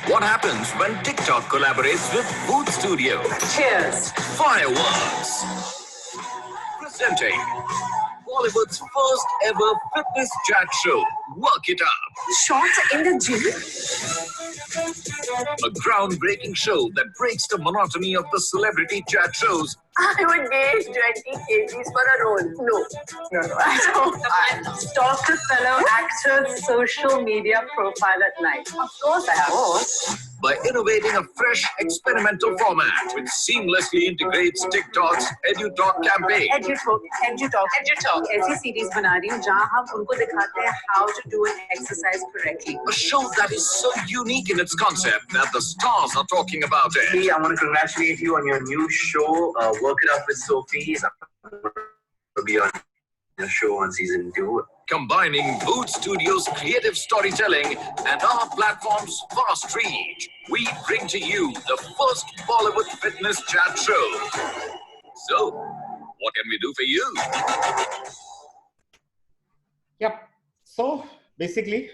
What happens when TikTok collaborates with Voot Studio? Cheers. Fireworks. Presenting Bollywood's first ever fitness chat show, Work It Up. Shots in the gym? A groundbreaking show that breaks the monotony of the celebrity chat shows. I would gain 20 kgs for a role. No, I don't. I stalked a fellow actor's social media profile at night. Of course I have. By innovating a fresh experimental format which seamlessly integrates TikTok's EduTalk campaign. EduTalk. ऐसी series बना रही हूँ जहाँ हम उनको दिखाते हैं how to do an exercise correctly. A show that is so unique in its concept that the stars are talking about it. I want to congratulate you on your new show, Work It Up with Sophie. I'm going to be on the show on season 2. Combining Voot Studio's creative storytelling and our platform's vast reach, we bring to you the first Bollywood fitness chat show. So, what can we do for you? Yep. So basically,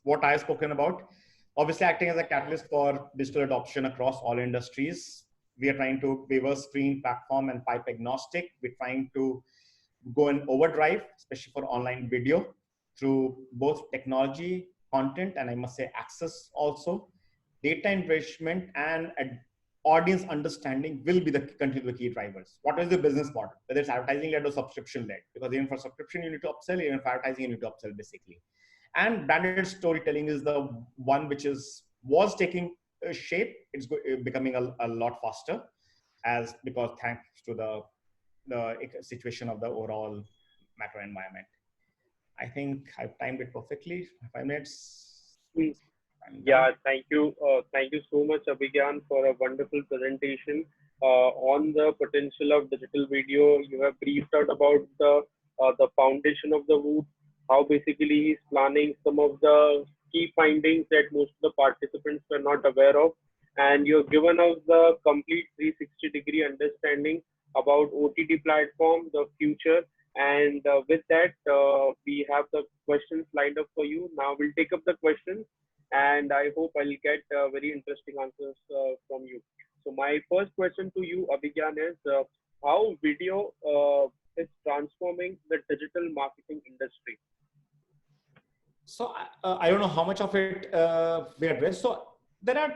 what I've spoken about, obviously acting as a catalyst for digital adoption across all industries. We are trying to waiver screen, platform, and pipe agnostic. We're trying to go in overdrive, especially for online video, through both technology, content, and I must say access also. Data enrichment and audience understanding will be continue the key drivers. What is the business model? Whether it's advertising led or subscription led, because even for subscription you need to upsell, even for advertising you need to upsell basically. And branded storytelling is the one which was taking shape. It's becoming a lot faster, because thanks to the situation of the overall macro environment. I think I've timed it perfectly. 5 minutes. Yeah, thank you. Thank you so much, Abhigyan, for a wonderful presentation on the potential of digital video. You have briefed out about the foundation of the Voot, how basically he's planning some of the key findings that most of the participants were not aware of. And you've given us the complete 360-degree understanding about OTT platform, the future. And with that, we have the questions lined up for you. Now we'll take up the questions, and I hope I'll get very interesting answers from you. So my first question to you, Abhigyan, is how video is transforming the digital marketing industry? So I don't know how much of it we addressed. So there are,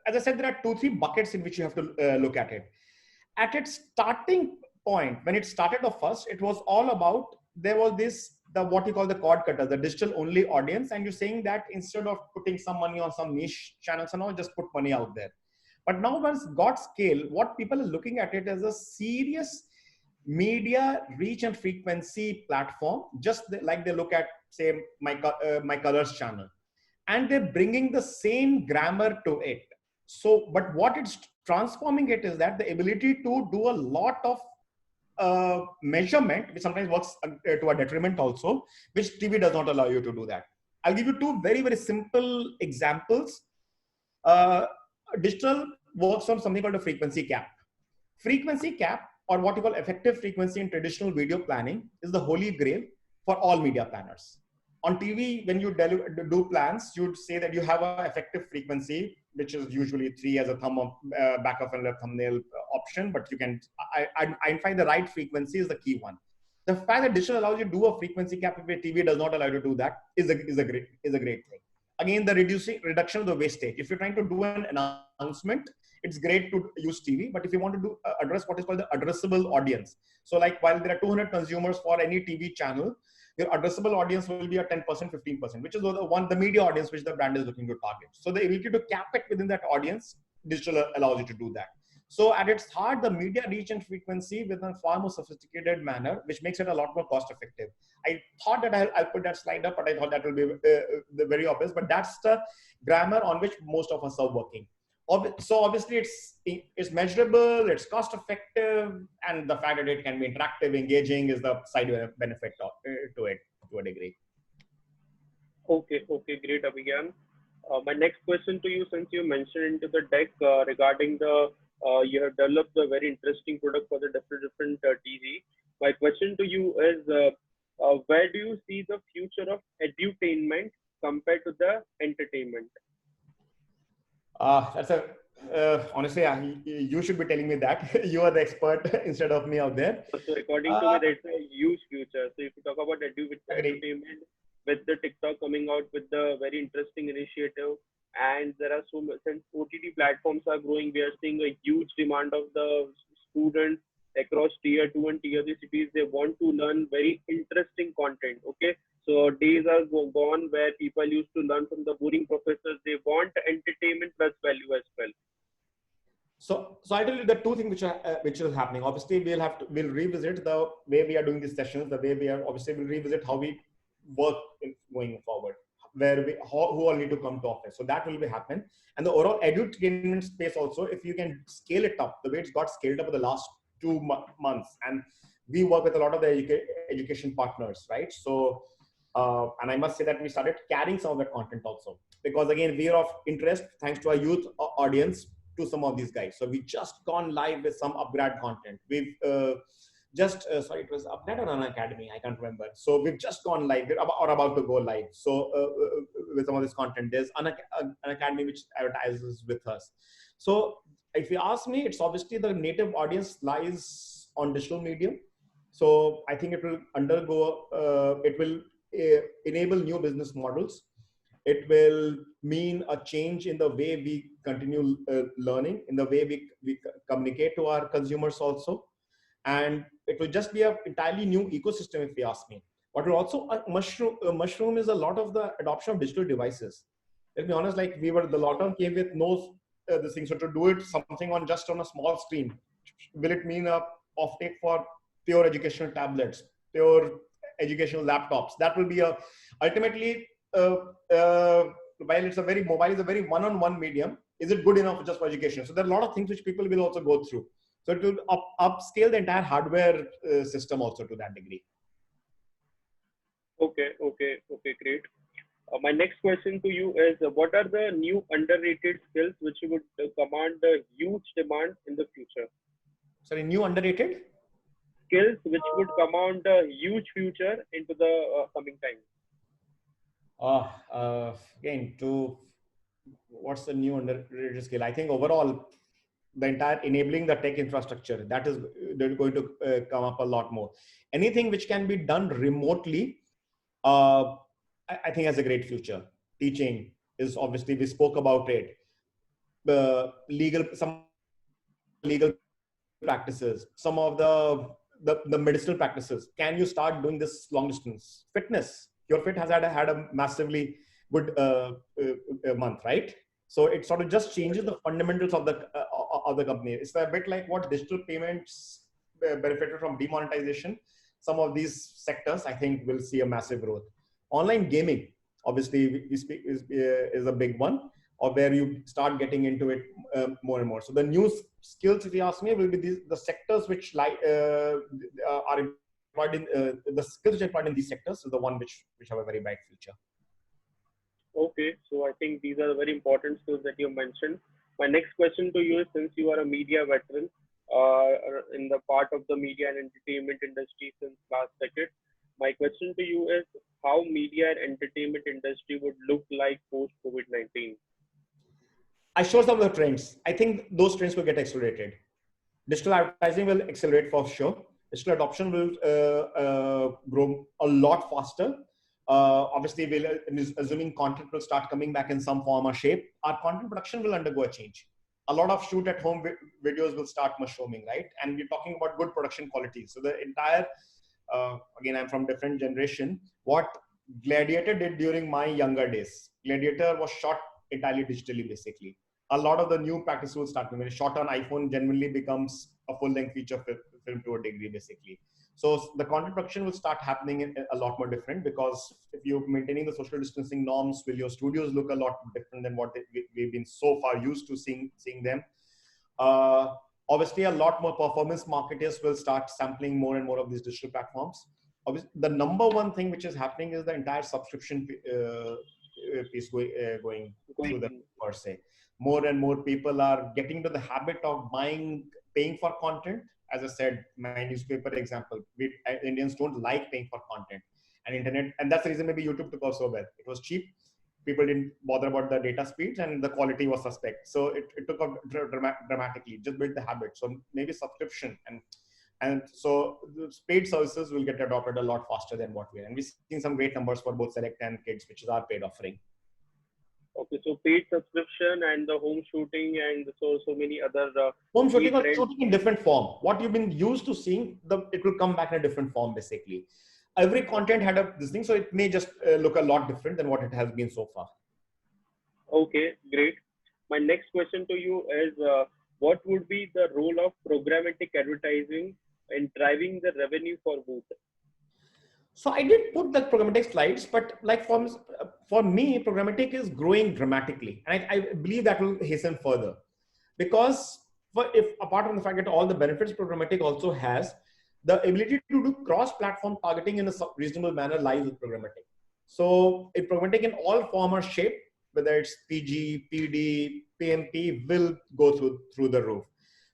as I said, there are 2-3 buckets in which you have to look at it. At its starting point, when it started off first, it was all about, there was what you call the cord cutter, the digital only audience. And you're saying that instead of putting some money on some niche channels and all, just put money out there. But now once got scale, what people are looking at it as a serious media reach and frequency platform, just like they look at, say, my colors channel, and they're bringing the same grammar to it. So, but what it's transforming it is that the ability to do a lot of measurement, which sometimes works to a detriment also, which TV does not allow you to do that. I'll give you two very, very simple examples. Digital works on something called a frequency cap. Frequency cap, or what you call effective frequency in traditional video planning, is the holy grail for all media planners. On TV, when you do plans, you'd say that you have an effective frequency, which is usually 3 as a thumb of back of a thumbnail option, but you can, I find the right frequency is the key one. The fact that digital allows you to do a frequency cap if TV does not allow you to do that is a great thing. Again, the reduction of the wastage. If you're trying to do an announcement, it's great to use TV, but if you want to do address what is called the addressable audience. So like while there are 200 consumers for any TV channel, your addressable audience will be a 10%, 15%, which is the media audience which the brand is looking to target. So the ability to cap it within that audience, digital allows you to do that. So at its heart, the media reach and frequency with a far more sophisticated manner, which makes it a lot more cost effective. I thought that I'll put that slide up, but I thought that will be very obvious, but that's the grammar on which most of us are working. So obviously it's measurable, it's cost effective, and the fact that it can be interactive, engaging is the side benefit to it to a degree. Okay, great, Abhigyan. My next question to you, since you mentioned into the deck regarding the you have developed a very interesting product for the different DG. My question to you is, where do you see the future of edutainment compared to the entertainment? That's honestly, you should be telling me that. You are the expert instead of me out there. So according to me, that's a huge future. So if you talk about entertainment, with the TikTok coming out with the very interesting initiative, and there are so much, since OTT platforms are growing, we are seeing a huge demand of the students across tier 2 and tier 3 cities. They want to learn very interesting content. Okay, so days are gone where people used to learn from the boring professors. They want entertainment plus value as well. So I tell you the two things which is happening. Obviously, we'll revisit the way we are doing these sessions. The way we'll revisit how we work going forward, who all need to come to office. So that will be happen. And the overall edutainment space also, if you can scale it up, the way it's got scaled up in the last 2 months, and we work with a lot of the education partners, right? So, and I must say that we started carrying some of that content also, because again, we are of interest thanks to our youth audience to some of these guys. So we just gone live with some upgrade content. We've sorry, it was upgrade or an academy, I can't remember. So we've just gone live or about to go live. So with some of this content, there's an academy which advertises with us. So if you ask me, it's obviously the native audience lies on digital medium. So I think it will undergo, it will enable new business models. It will mean a change in the way we continue learning, in the way we communicate to our consumers also. And it will just be an entirely new ecosystem, if you ask me. What will also mushroom is a lot of the adoption of digital devices. Let's be honest, like the lockdown came with no this thing. So to do it something on just on a small screen, will it mean a offtake for pure educational tablets, pure educational laptops? That will be ultimately, while it's mobile is a very one-on-one medium, is it good enough just for education? So there are a lot of things which people will also go through. So it will upscale the entire hardware system also to that degree. Okay, great. My next question to you is, what are the new underrated skills which would command a huge demand in the future? Sorry, new underrated? Skills which would command a huge future into the coming time. Again, what's the new underrated skill? I think overall, the entire enabling the tech infrastructure, that is going to come up a lot more. Anything which can be done remotely, I think has a great future. Teaching is obviously, we spoke about it. Some legal practices, some of the medicinal practices. Can you start doing this long distance? Fitness. Your Fit has had a massively good month, right? So it sort of just changes the fundamentals of the company. It's a bit like what digital payments benefited from demonetization. Some of these sectors, I think, will see a massive growth. Online gaming, obviously, is a big one. or where you start getting into it more and more. So the new skills, if you ask me, will be the sectors which are employed in the skills which are employed in these sectors is the one which have a very bright future. Okay, so I think these are very important skills that you mentioned. My next question to you is, since you are a media veteran in the part of the media and entertainment industry since last decade, my question to you is how media and entertainment industry would look like post COVID-19? I show some of the trends. I think those trends will get accelerated. Digital advertising will accelerate for sure. Digital adoption will grow a lot faster. Obviously, assuming content will start coming back in some form or shape, our content production will undergo a change. A lot of shoot at home videos will start mushrooming, right? And we're talking about good production quality. So the entire, again, I'm from different generation. What Gladiator did during my younger days, Gladiator was shot entirely digitally, basically. A lot of the new practices will start. When it's shot on iPhone, generally becomes a full-length feature film to a degree, basically. So the content production will start happening in a lot more different, because if you're maintaining the social distancing norms, will your studios look a lot different than what we've been so far used to seeing them. Obviously, a lot more performance marketers will start sampling more and more of these digital platforms. Obviously, the number one thing which is happening is the entire subscription piece going through the per se. More and more people are getting to the habit of paying for content. As I said, my newspaper example, Indians don't like paying for content and internet. And that's the reason maybe YouTube took off so well. It was cheap. People didn't bother about the data speeds, and the quality was suspect. So it took off dramatically, just built the habit. So maybe subscription and so the paid services will get adopted a lot faster than what we're. And we've seen some great numbers for both Select and Kids, which is our paid offering. Okay, so paid subscription and the home shooting and so many other home shooting or shooting in different form. What you've been used to seeing, it will come back in a different form, basically. Every content had this thing, so it may just look a lot different than what it has been so far. Okay, great. My next question to you is, what would be the role of programmatic advertising in driving the revenue for Voot? So I did put the programmatic slides, but like for me, programmatic is growing dramatically. And I believe that will hasten further, because if apart from the fact that all the benefits programmatic also has, the ability to do cross-platform targeting in a reasonable manner lies with programmatic. So if programmatic in all form or shape, whether it's PG, PD, PMP, will go through the roof.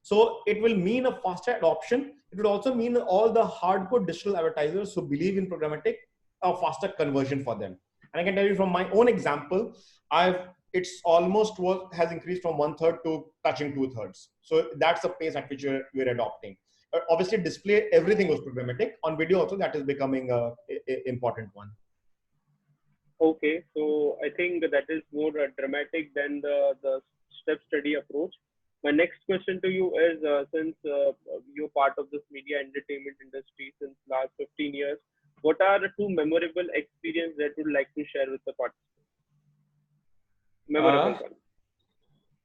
So it will mean a faster adoption. It would also mean all the hardcore digital advertisers who believe in programmatic, a faster conversion for them. And I can tell you from my own example, it's almost has increased from 1/3 to touching 2/3. So that's the pace at which we're adopting. Obviously, display, everything was programmatic. On video also, that is becoming an important one. Okay, so I think that is more dramatic than the step study approach. My next question to you is, since you're part of this media entertainment industry since last 15 years, what are the two memorable experiences that you would like to share with the participants? Memorable one.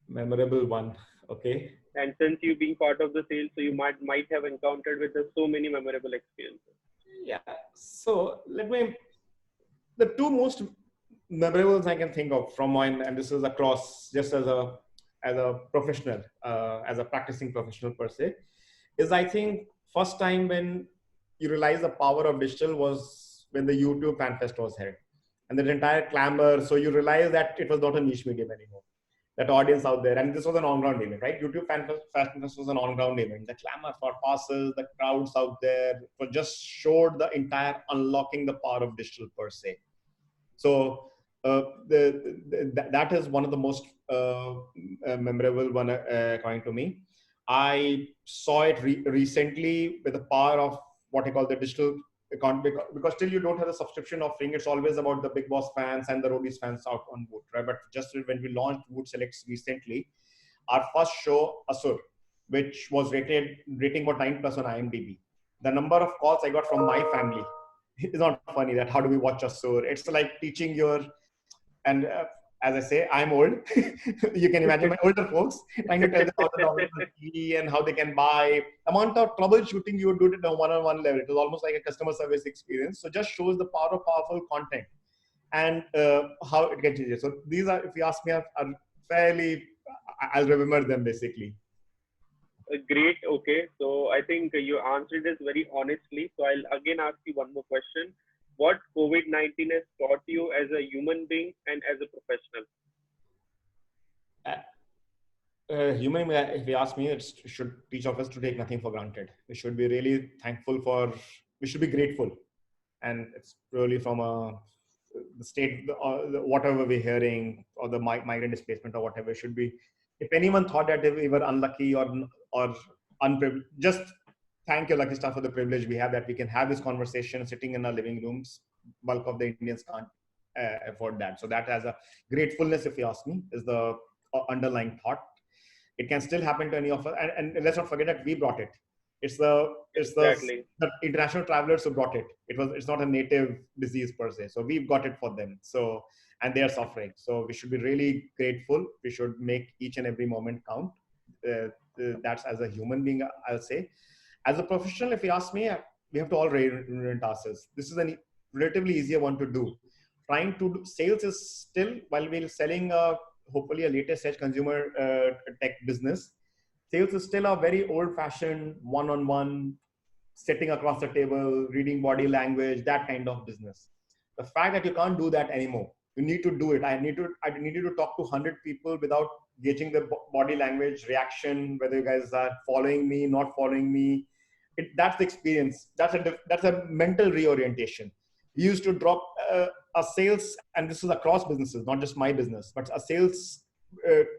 Memorable one, okay. And since you've been part of the sales, so you might have encountered with so many memorable experiences. Yeah, so the two most memorables I can think of from mine, and this is across just as a professional, as a practicing professional per se, is I think first time when you realize the power of digital was when the YouTube Fan Fest was held. And the entire clamor, so you realize that it was not a niche medium anymore. That audience out there, and this was an on-ground event, right? YouTube Fan Fest was an on-ground event. The clamor for passes, the crowds out there, just showed the entire unlocking the power of digital per se. So that is one of the most memorable one according to me. I saw it recently with the power of what I call the digital account, because still you don't have the subscription offering. It's always about the Big Boss fans and the Roadies fans out on Voot, right? But just when we launched Voot Selects recently, our first show, Asur, which was rating about 9+ on IMDb. The number of calls I got from my family, it's not funny that how do we watch Asur? It's like teaching and as I say, I'm old. You can imagine my older folks trying to tell them how to download the TV and how they can buy. Amount of troubleshooting you would do it at a one-on-one level. It was almost like a customer service experience. So just shows the power of powerful content and how it gets changed. So these are, if you ask me, are I'll remember them basically. Great. Okay. So I think you answered this very honestly. So I'll again ask you one more question. What COVID-19 has taught you as a human being and as a professional? Human, if you ask me, it should teach of us to take nothing for granted. We should be really thankful we should be grateful. And it's really from the state, whatever we're hearing, or the migrant displacement or whatever, should be, if anyone thought that we were unlucky or unprivileged, just thank your lucky star for the privilege we have that we can have this conversation sitting in our living rooms. Bulk of the Indians can't afford that. So that as a gratefulness, if you ask me, is the underlying thought. It can still happen to any of us. And let's not forget that we brought it. It's the international travelers who brought it. It's not a native disease per se. So we've got it for them. So, and they are suffering. So we should be really grateful. We should make each and every moment count. That's as a human being, I'll say. As a professional, if you ask me, we have to all reinvent ourselves. This is a relatively easier one to do. Trying to do sales is still, while we're selling hopefully a latest edge consumer tech business, sales is still a very old-fashioned one-on-one, sitting across the table, reading body language, that kind of business. The fact that you can't do that anymore, you need to do it. I needed to talk to 100 people without gauging the body language, reaction, whether you guys are following me, not following me. That's the experience. That's a mental reorientation. We used to drop a sales, and this is across businesses, not just my business, but a sales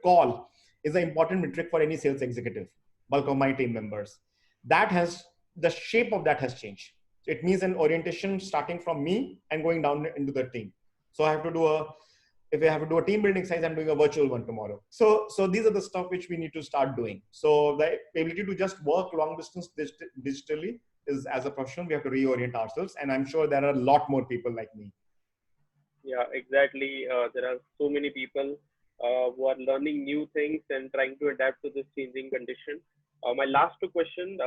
call is an important metric for any sales executive, bulk of my team members. The shape of that has changed. So it means an orientation starting from me and going down into the team. So I have to do if I have to do a team building exercise, I'm doing a virtual one tomorrow. So these are the stuff which we need to start doing. So the ability to just work long distance digitally is, as a professional, we have to reorient ourselves. And I'm sure there are a lot more people like me. Yeah, exactly. There are so many people who are learning new things and trying to adapt to this changing condition. My last question,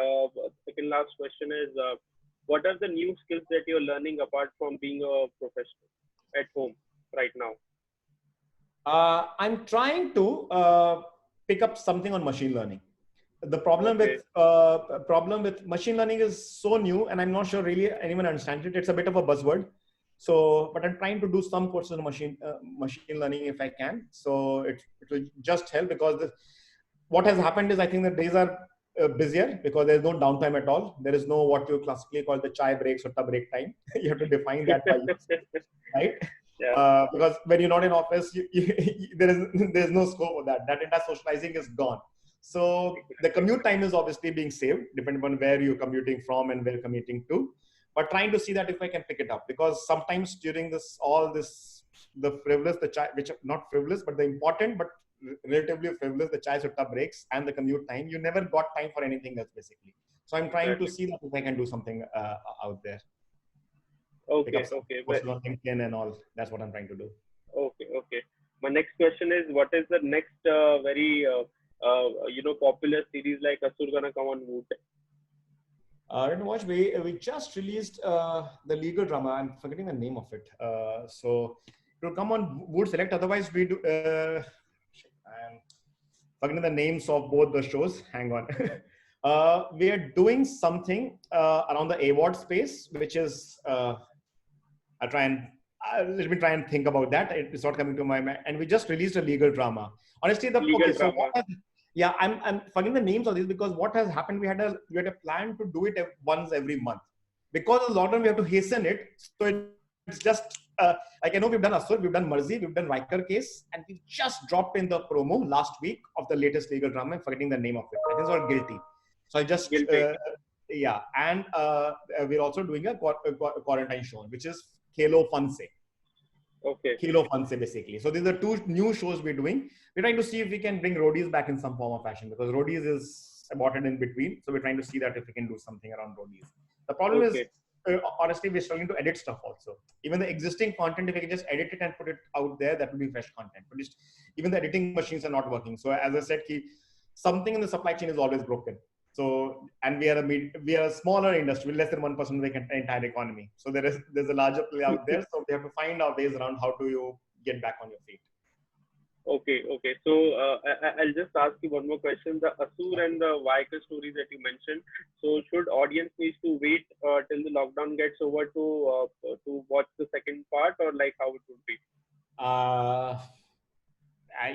second last question is, what are the new skills that you're learning apart from being a professional at home right now? I'm trying to pick up something on machine learning. The problem with machine learning is so new, and I'm not sure really anyone understands it. It's a bit of a buzzword. So, but I'm trying to do some courses on machine learning if I can. So it will just help, because what has happened is, I think the days are busier because there's no downtime at all. There is no what you classically call the chai breaks or break time. You have to define that by right? Yeah. Because when you're not in office, there's no scope of that. That entire socializing is gone. So the commute time is obviously being saved, depending on where you're commuting from and where you're commuting to. But trying to see that if I can pick it up, because sometimes during the frivolous, which are not frivolous, but the important, but relatively frivolous, the chai sutta breaks and the commute time, you never got time for anything else basically. So I'm trying to see that if I can do something out there. Okay. On LinkedIn and all. That's what I'm trying to do. Okay. My next question is, what is the next very popular series like Asur gonna come on Voot? I didn't watch. We just released the legal drama. I'm forgetting the name of it. So it will come on Voot Select. Otherwise, we do. I'm forgetting the names of both the shows. Hang on. We are doing something around the award space, which is. Let me try and think about that. It's not coming to my mind. And we just released a legal drama. Honestly, I'm forgetting the names of these, because what has happened, we had a plan to do it once every month. Because of lockdown, we have to hasten it. So it's just like, I know we've done Asur, we've done Marzi, we've done Riker case, and we just dropped in the promo last week of the latest legal drama. I'm forgetting the name of it. I think it's called Guilty. So I just and we're also doing a quarantine show, which is Khelo Funse. Okay. Khelo Funse basically. So these are two new shows we're doing. We're trying to see if we can bring roadies back in some form or fashion, because roadies is aborted in between. So we're trying to see that if we can do something around roadies. The problem is, honestly, we're struggling to edit stuff also. Even the existing content, if we can just edit it and put it out there, that would be fresh content. But even the editing machines are not working. So as I said, something in the supply chain is always broken. So, and we are a smaller industry, less than 1% of the entire economy. So there's a larger play out there. So we have to find our ways around how do you get back on your feet. Okay, okay. So I'll just ask you one more question. The Asur and the Vaikal stories that you mentioned. So should audience needs to wait till the lockdown gets over to watch the second part, or like how it would be?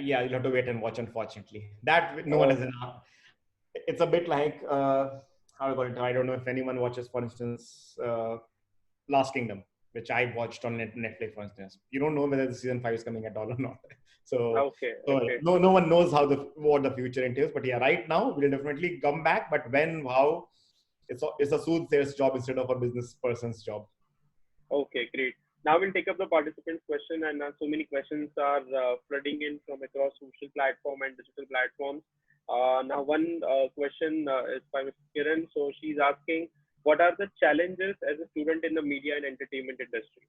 Yeah, you'll have to wait and watch, unfortunately. That no one Uh, has enough. It's a bit like, how do I call it? I don't know if anyone watches, for instance, Last Kingdom, which I watched on Netflix, for instance. You don't know whether the season 5 is coming at all or not. So, okay, so okay. no one knows what the future entails. But yeah, right now we'll definitely come back. But when, how, it's a soothsayer's job instead of a business person's job. Okay, great. Now we'll take up the participants' question, and so many questions are flooding in from across social platform and digital platforms. Now, one question is by Ms. Kiran. So she's asking, what are the challenges as a student in the media and entertainment industry?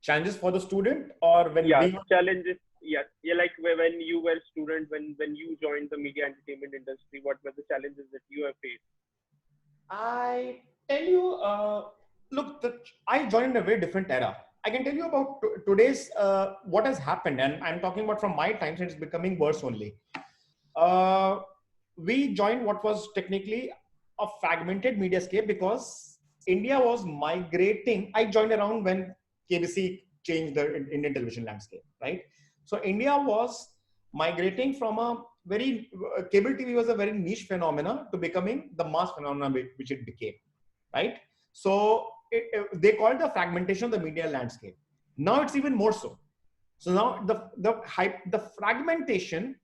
Challenges for the student, or when Yeah, being challenges. Yeah, yeah. Like when you were a student, when you joined the media entertainment industry, what were the challenges that you have faced? I tell you, look, I joined in a very different era. I can tell you about today's what has happened, and I'm talking about from my time, since it's becoming worse only. Uh, we joined what was technically a fragmented media scape because India was migrating. I joined around when KBC changed the Indian television landscape, right? So India was migrating from a very cable TV was a very niche phenomena to becoming the mass phenomenon which it became, right? So they call it the fragmentation of the media landscape. Now it's even more so. So now the fragmentation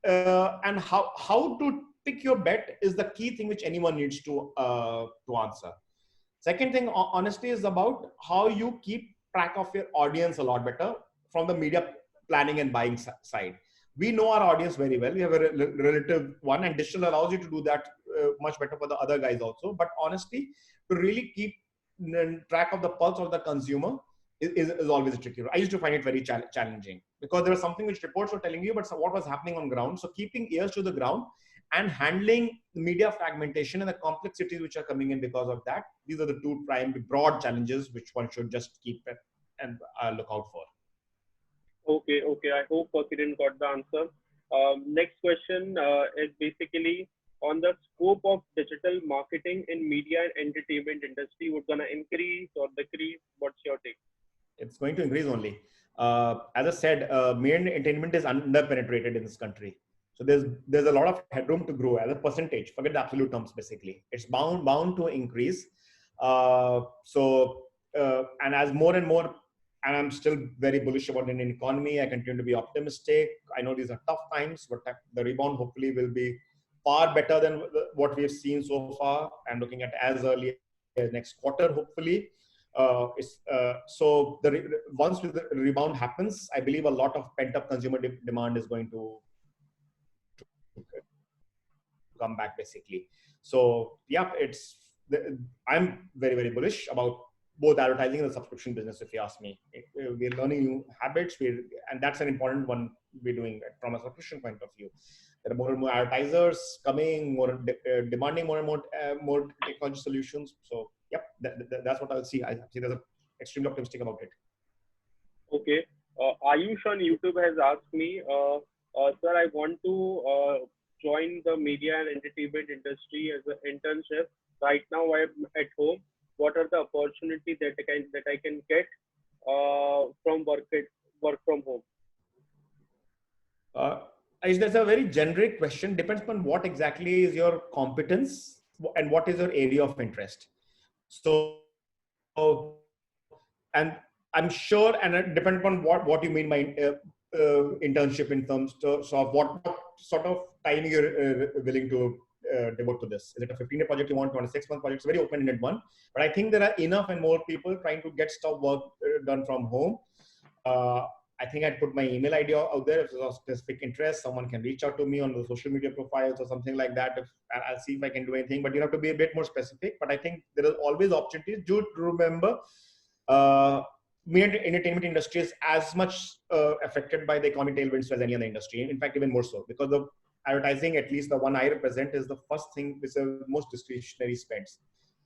and how to pick your bet is the key thing which anyone needs to answer. Second thing, honestly, is about how you keep track of your audience a lot better from the media planning and buying side. We know our audience very well. We have a relative one, and digital allows you to do that much better for the other guys also. But honestly, to really keep track of the pulse of the consumer is always a tricky. I used to find it very challenging because there was something which reports were telling you, but what was happening on ground. So keeping ears to the ground and handling media fragmentation and the complexities which are coming in because of that. These are the two prime broad challenges which one should just keep and look out for. Okay, okay. I hope Kiran got the answer. Next question is basically on the scope of digital marketing in media and entertainment industry. Would gonna increase or decrease? What's your take? It's going to increase only. As I said, media entertainment is under-penetrated in this country. So there's a lot of headroom to grow as a percentage. Forget the absolute terms. Basically, it's bound to increase. And as more and more, and I'm still very bullish about Indian economy. I continue to be optimistic. I know these are tough times, but the rebound hopefully will be far better than what we have seen so far. I'm looking at as early as next quarter, hopefully. Once the rebound happens, I believe a lot of pent-up consumer demand is going to come back, basically. So yeah, I'm very, very bullish about both advertising and the subscription business. If you ask me, we're learning new habits, and that's an important one we're doing from a subscription point of view. There are more and more advertisers coming, demanding more and more technology solutions. So yep, that's what I'll see. I see there's extremely optimistic about it. Okay. Ayush on YouTube has asked me, sir, I want to join the media and entertainment industry as an internship. Right now, I'm at home. What are the opportunities that I can get from work from home? That's a very generic question. Depends on what exactly is your competence and what is your area of interest. So, and I'm sure, and it depends on what you mean by internship in terms of what sort of time you're willing to devote to this. Is it a 15-day project you want, or a 6-month project? It's very open-ended one. But I think there are enough and more people trying to get stuff done from home. I think I'd put my email ID out there. If there's a specific interest, someone can reach out to me on the social media profiles or something like that. I'll see if I can do anything, but you have to be a bit more specific. But I think there are always opportunities. Do remember, media entertainment industry is as much affected by the economic tailwinds as any other industry. In fact, even more so, because the advertising, at least the one I represent, is the first thing which is the most discretionary spends.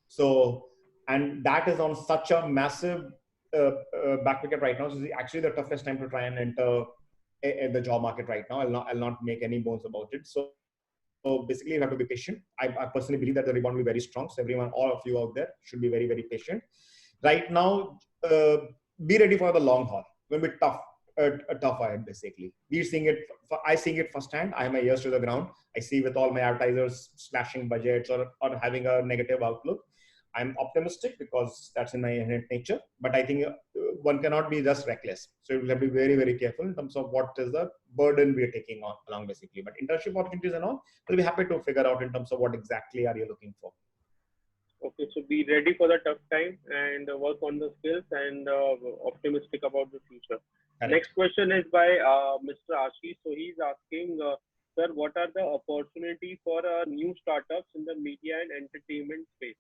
So, and that is on such a massive back wicket right now. So it's actually the toughest time to try and enter in the job market right now. I'll not make any bones about it. So basically, you have to be patient. I personally believe that the rebound will be very strong. So everyone, all of you out there, should be very, very patient. Right now, be ready for the long haul. It will be tough, tough ahead, basically. We're seeing it. I seeing it firsthand. I have my ears to the ground. I see with all my advertisers slashing budgets or having a negative outlook. I'm optimistic because that's in my inherent nature. But I think one cannot be just reckless. So you will have to be very, very careful in terms of what is the burden we are taking on along, basically. But internship opportunities and all, we'll be happy to figure out in terms of what exactly are you looking for. Okay, so be ready for the tough time and work on the skills and optimistic about the future. Correct. Next question is by Mr. Ashish. So he's asking, sir, what are the opportunities for new startups in the media and entertainment space?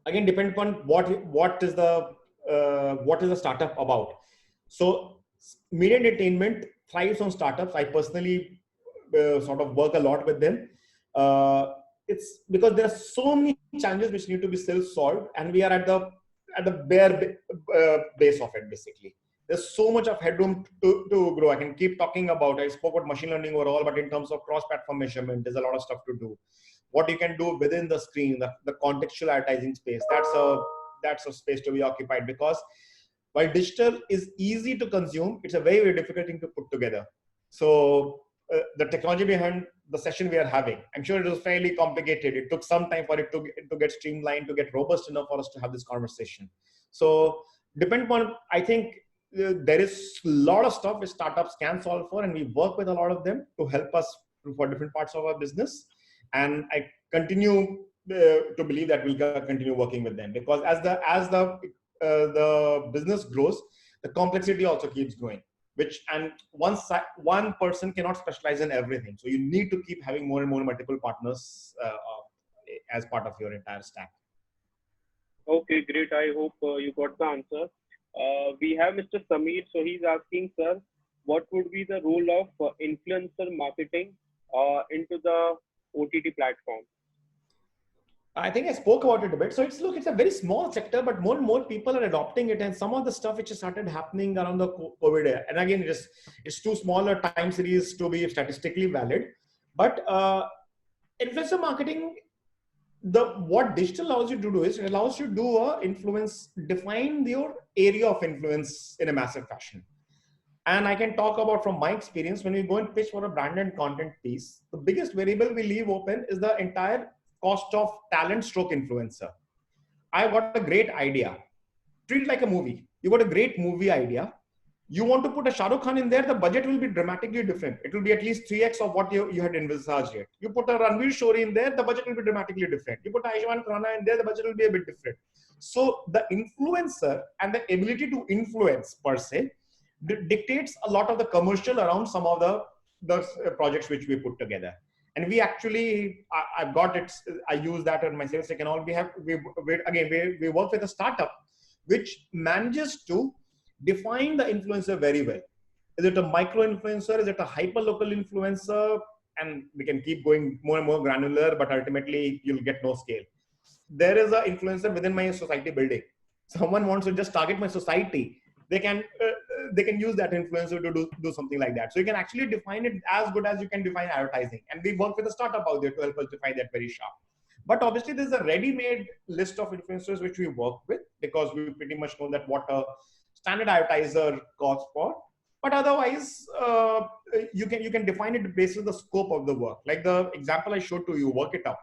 Again, depend upon what is the startup about. So media entertainment thrives on startups. I personally sort of work a lot with them. It's because there are so many challenges which need to be still solved, and we are at the bare base of it, basically. There's so much of headroom to grow. I can keep talking about. I spoke about machine learning overall, but in terms of cross-platform measurement, there's a lot of stuff to do. What you can do within the screen, the contextual advertising space, that's a space to be occupied, because while digital is easy to consume, it's a very, very difficult thing to put together. So the technology behind the session we are having, I'm sure it was fairly complicated. It took some time for it to get streamlined, to get robust enough for us to have this conversation. So depend upon, I think there is a lot of stuff which startups can solve for, and we work with a lot of them to help us for different parts of our business. And I continue to believe that we'll continue working with them, because as the business grows, the complexity also keeps growing. And one person cannot specialize in everything. So you need to keep having more and more multiple partners as part of your entire stack. Okay, great. I hope you got the answer. We have Mr. Sameer. So he's asking, sir, what would be the role of influencer marketing into the OTT platform? I think I spoke about it a bit. So it's a very small sector, but more and more people are adopting it. And some of the stuff which has started happening around the COVID era, and again, it's too small a time series to be statistically valid. But influencer marketing, what digital allows you to do is it allows you to do define your area of influence in a massive fashion. And I can talk about from my experience, when we go and pitch for a brand and content piece, the biggest variable we leave open is the entire cost of talent stroke influencer. I got a great idea. Treat it like a movie. You got a great movie idea. You want to put a Shah Rukh Khan in there, the budget will be dramatically different. It will be at least 3x of what you had envisaged it. You put a Ranveer Shori in there, the budget will be dramatically different. You put Ayushmann Khurrana in there, the budget will be a bit different. So the influencer and the ability to influence per se dictates a lot of the commercial around some of the projects which we put together. And we actually, I've got it. I use that in my sales tech and all. We work with a startup which manages to define the influencer very well. Is it a micro influencer? Is it a hyper local influencer? And we can keep going more and more granular, but ultimately you'll get no scale. There is an influencer within my society building. Someone wants to just target my society. They can use that influencer to do something like that. So you can actually define it as good as you can define advertising. And we work with a startup out there to help us define that very sharp. But obviously there's a ready-made list of influencers which we work with, because we pretty much know that what a standard advertiser costs for. But otherwise, you can define it based on the scope of the work. Like the example I showed to you, Work It Up.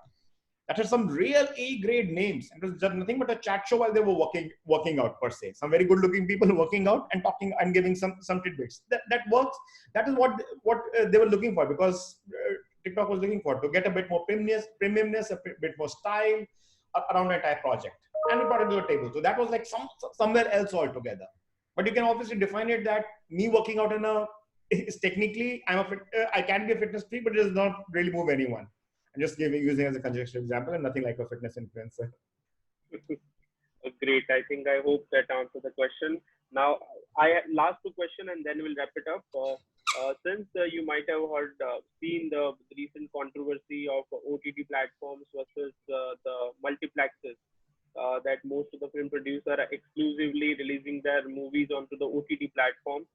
That has some real A-grade names. And it was just nothing but a chat show while they were working out per se. Some very good-looking people working out and talking and giving some tidbits. That works. That is what they were looking for, because TikTok was looking for, to get a bit more premiumness, a bit more style around the entire project. And we brought it to the table. So that was like somewhere else altogether. But you can obviously define it that me working out is technically, I can be a fitness freak, but it does not really move anyone. I'm just using as a conjecture example, and nothing like a fitness influencer. Great. I hope that answers the question. Now, last two questions, and then we'll wrap it up. Since you might have seen the recent controversy of OTT platforms versus the multiplexes, that most of the film producers are exclusively releasing their movies onto the OTT platform.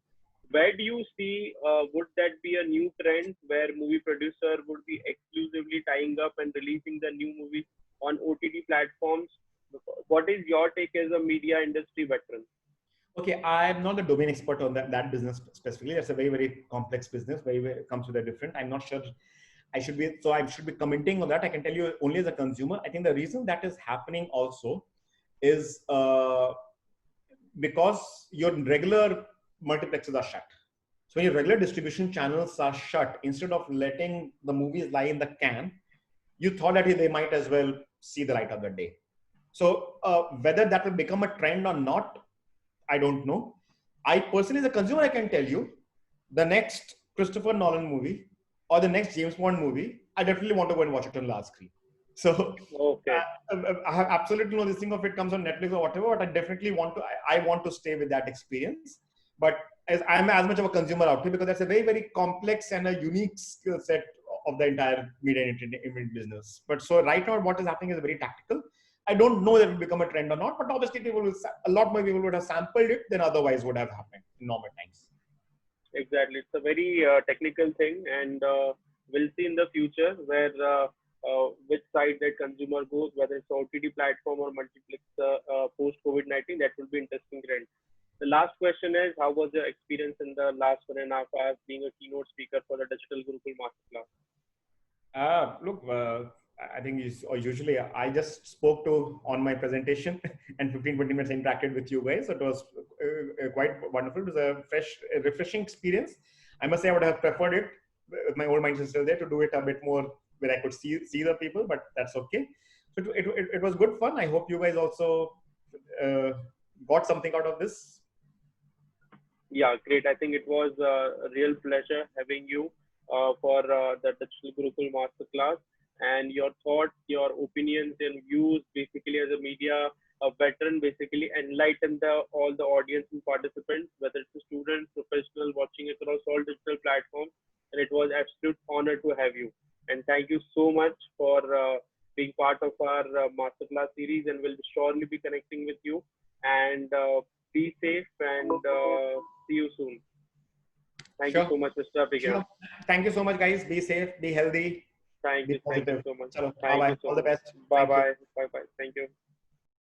where do you see, would that be a new trend where movie producer would be exclusively tying up and releasing the new movie on OTT platforms? What is your take as a media industry veteran? Okay, I'm not the domain expert on that business specifically. That's a very, very complex business, very comes with a different. I'm not sure I should be commenting on that. I can tell you only as a consumer. I think the reason that is happening also is because your regular multiplexes are shut. So your regular distribution channels are shut. Instead of letting the movies lie in the can, you thought that they might as well see the light of the day. So whether that will become a trend or not, I don't know. I personally, as a consumer, I can tell you, the next Christopher Nolan movie or the next James Bond movie, I definitely want to go and watch it on large screen. So Okay. I have absolutely no listing of it comes on Netflix or whatever, but I definitely want to. I want to stay with that experience. But I'm as much of a consumer out here because that's a very, very complex and a unique skill set of the entire media and entertainment business. But so right now, what is happening is very tactical. I don't know that it will become a trend or not, but obviously a lot more people would have sampled it than otherwise would have happened in normal times. Exactly. It's a very technical thing, and we'll see in the future where which side that consumer goes, whether it's OTT platform or multiplex post COVID-19. That will be interesting trend. The last question is, how was your experience in the last 1.5 hours being a keynote speaker for the Digital Gurukul Masterclass? Look, I think usually I just spoke on my presentation and 15-20 minutes interacted with you guys. So it was quite wonderful. It was a refreshing experience. I must say I would have preferred it, with my old mindset still there, to do it a bit more where I could see the people, but that's okay. So it was good fun. I hope you guys also got something out of this. Yeah, great. I think it was a real pleasure having you for the Digital Gurukul Masterclass, and your thoughts, your opinions and views, basically as a media veteran, basically enlighten all the audience and participants, whether it's a student, professional, watching across all digital platforms. And it was absolute honor to have you. And thank you so much for being part of our Masterclass series, and we'll surely be connecting with you. And be safe and see you soon. Thank you so much, Mr. Abhigyan. Sure. Thank you so much, guys. Be safe, be healthy. Thank you so much. Bye-bye. All the best. Bye-bye. Bye-bye. Thank you.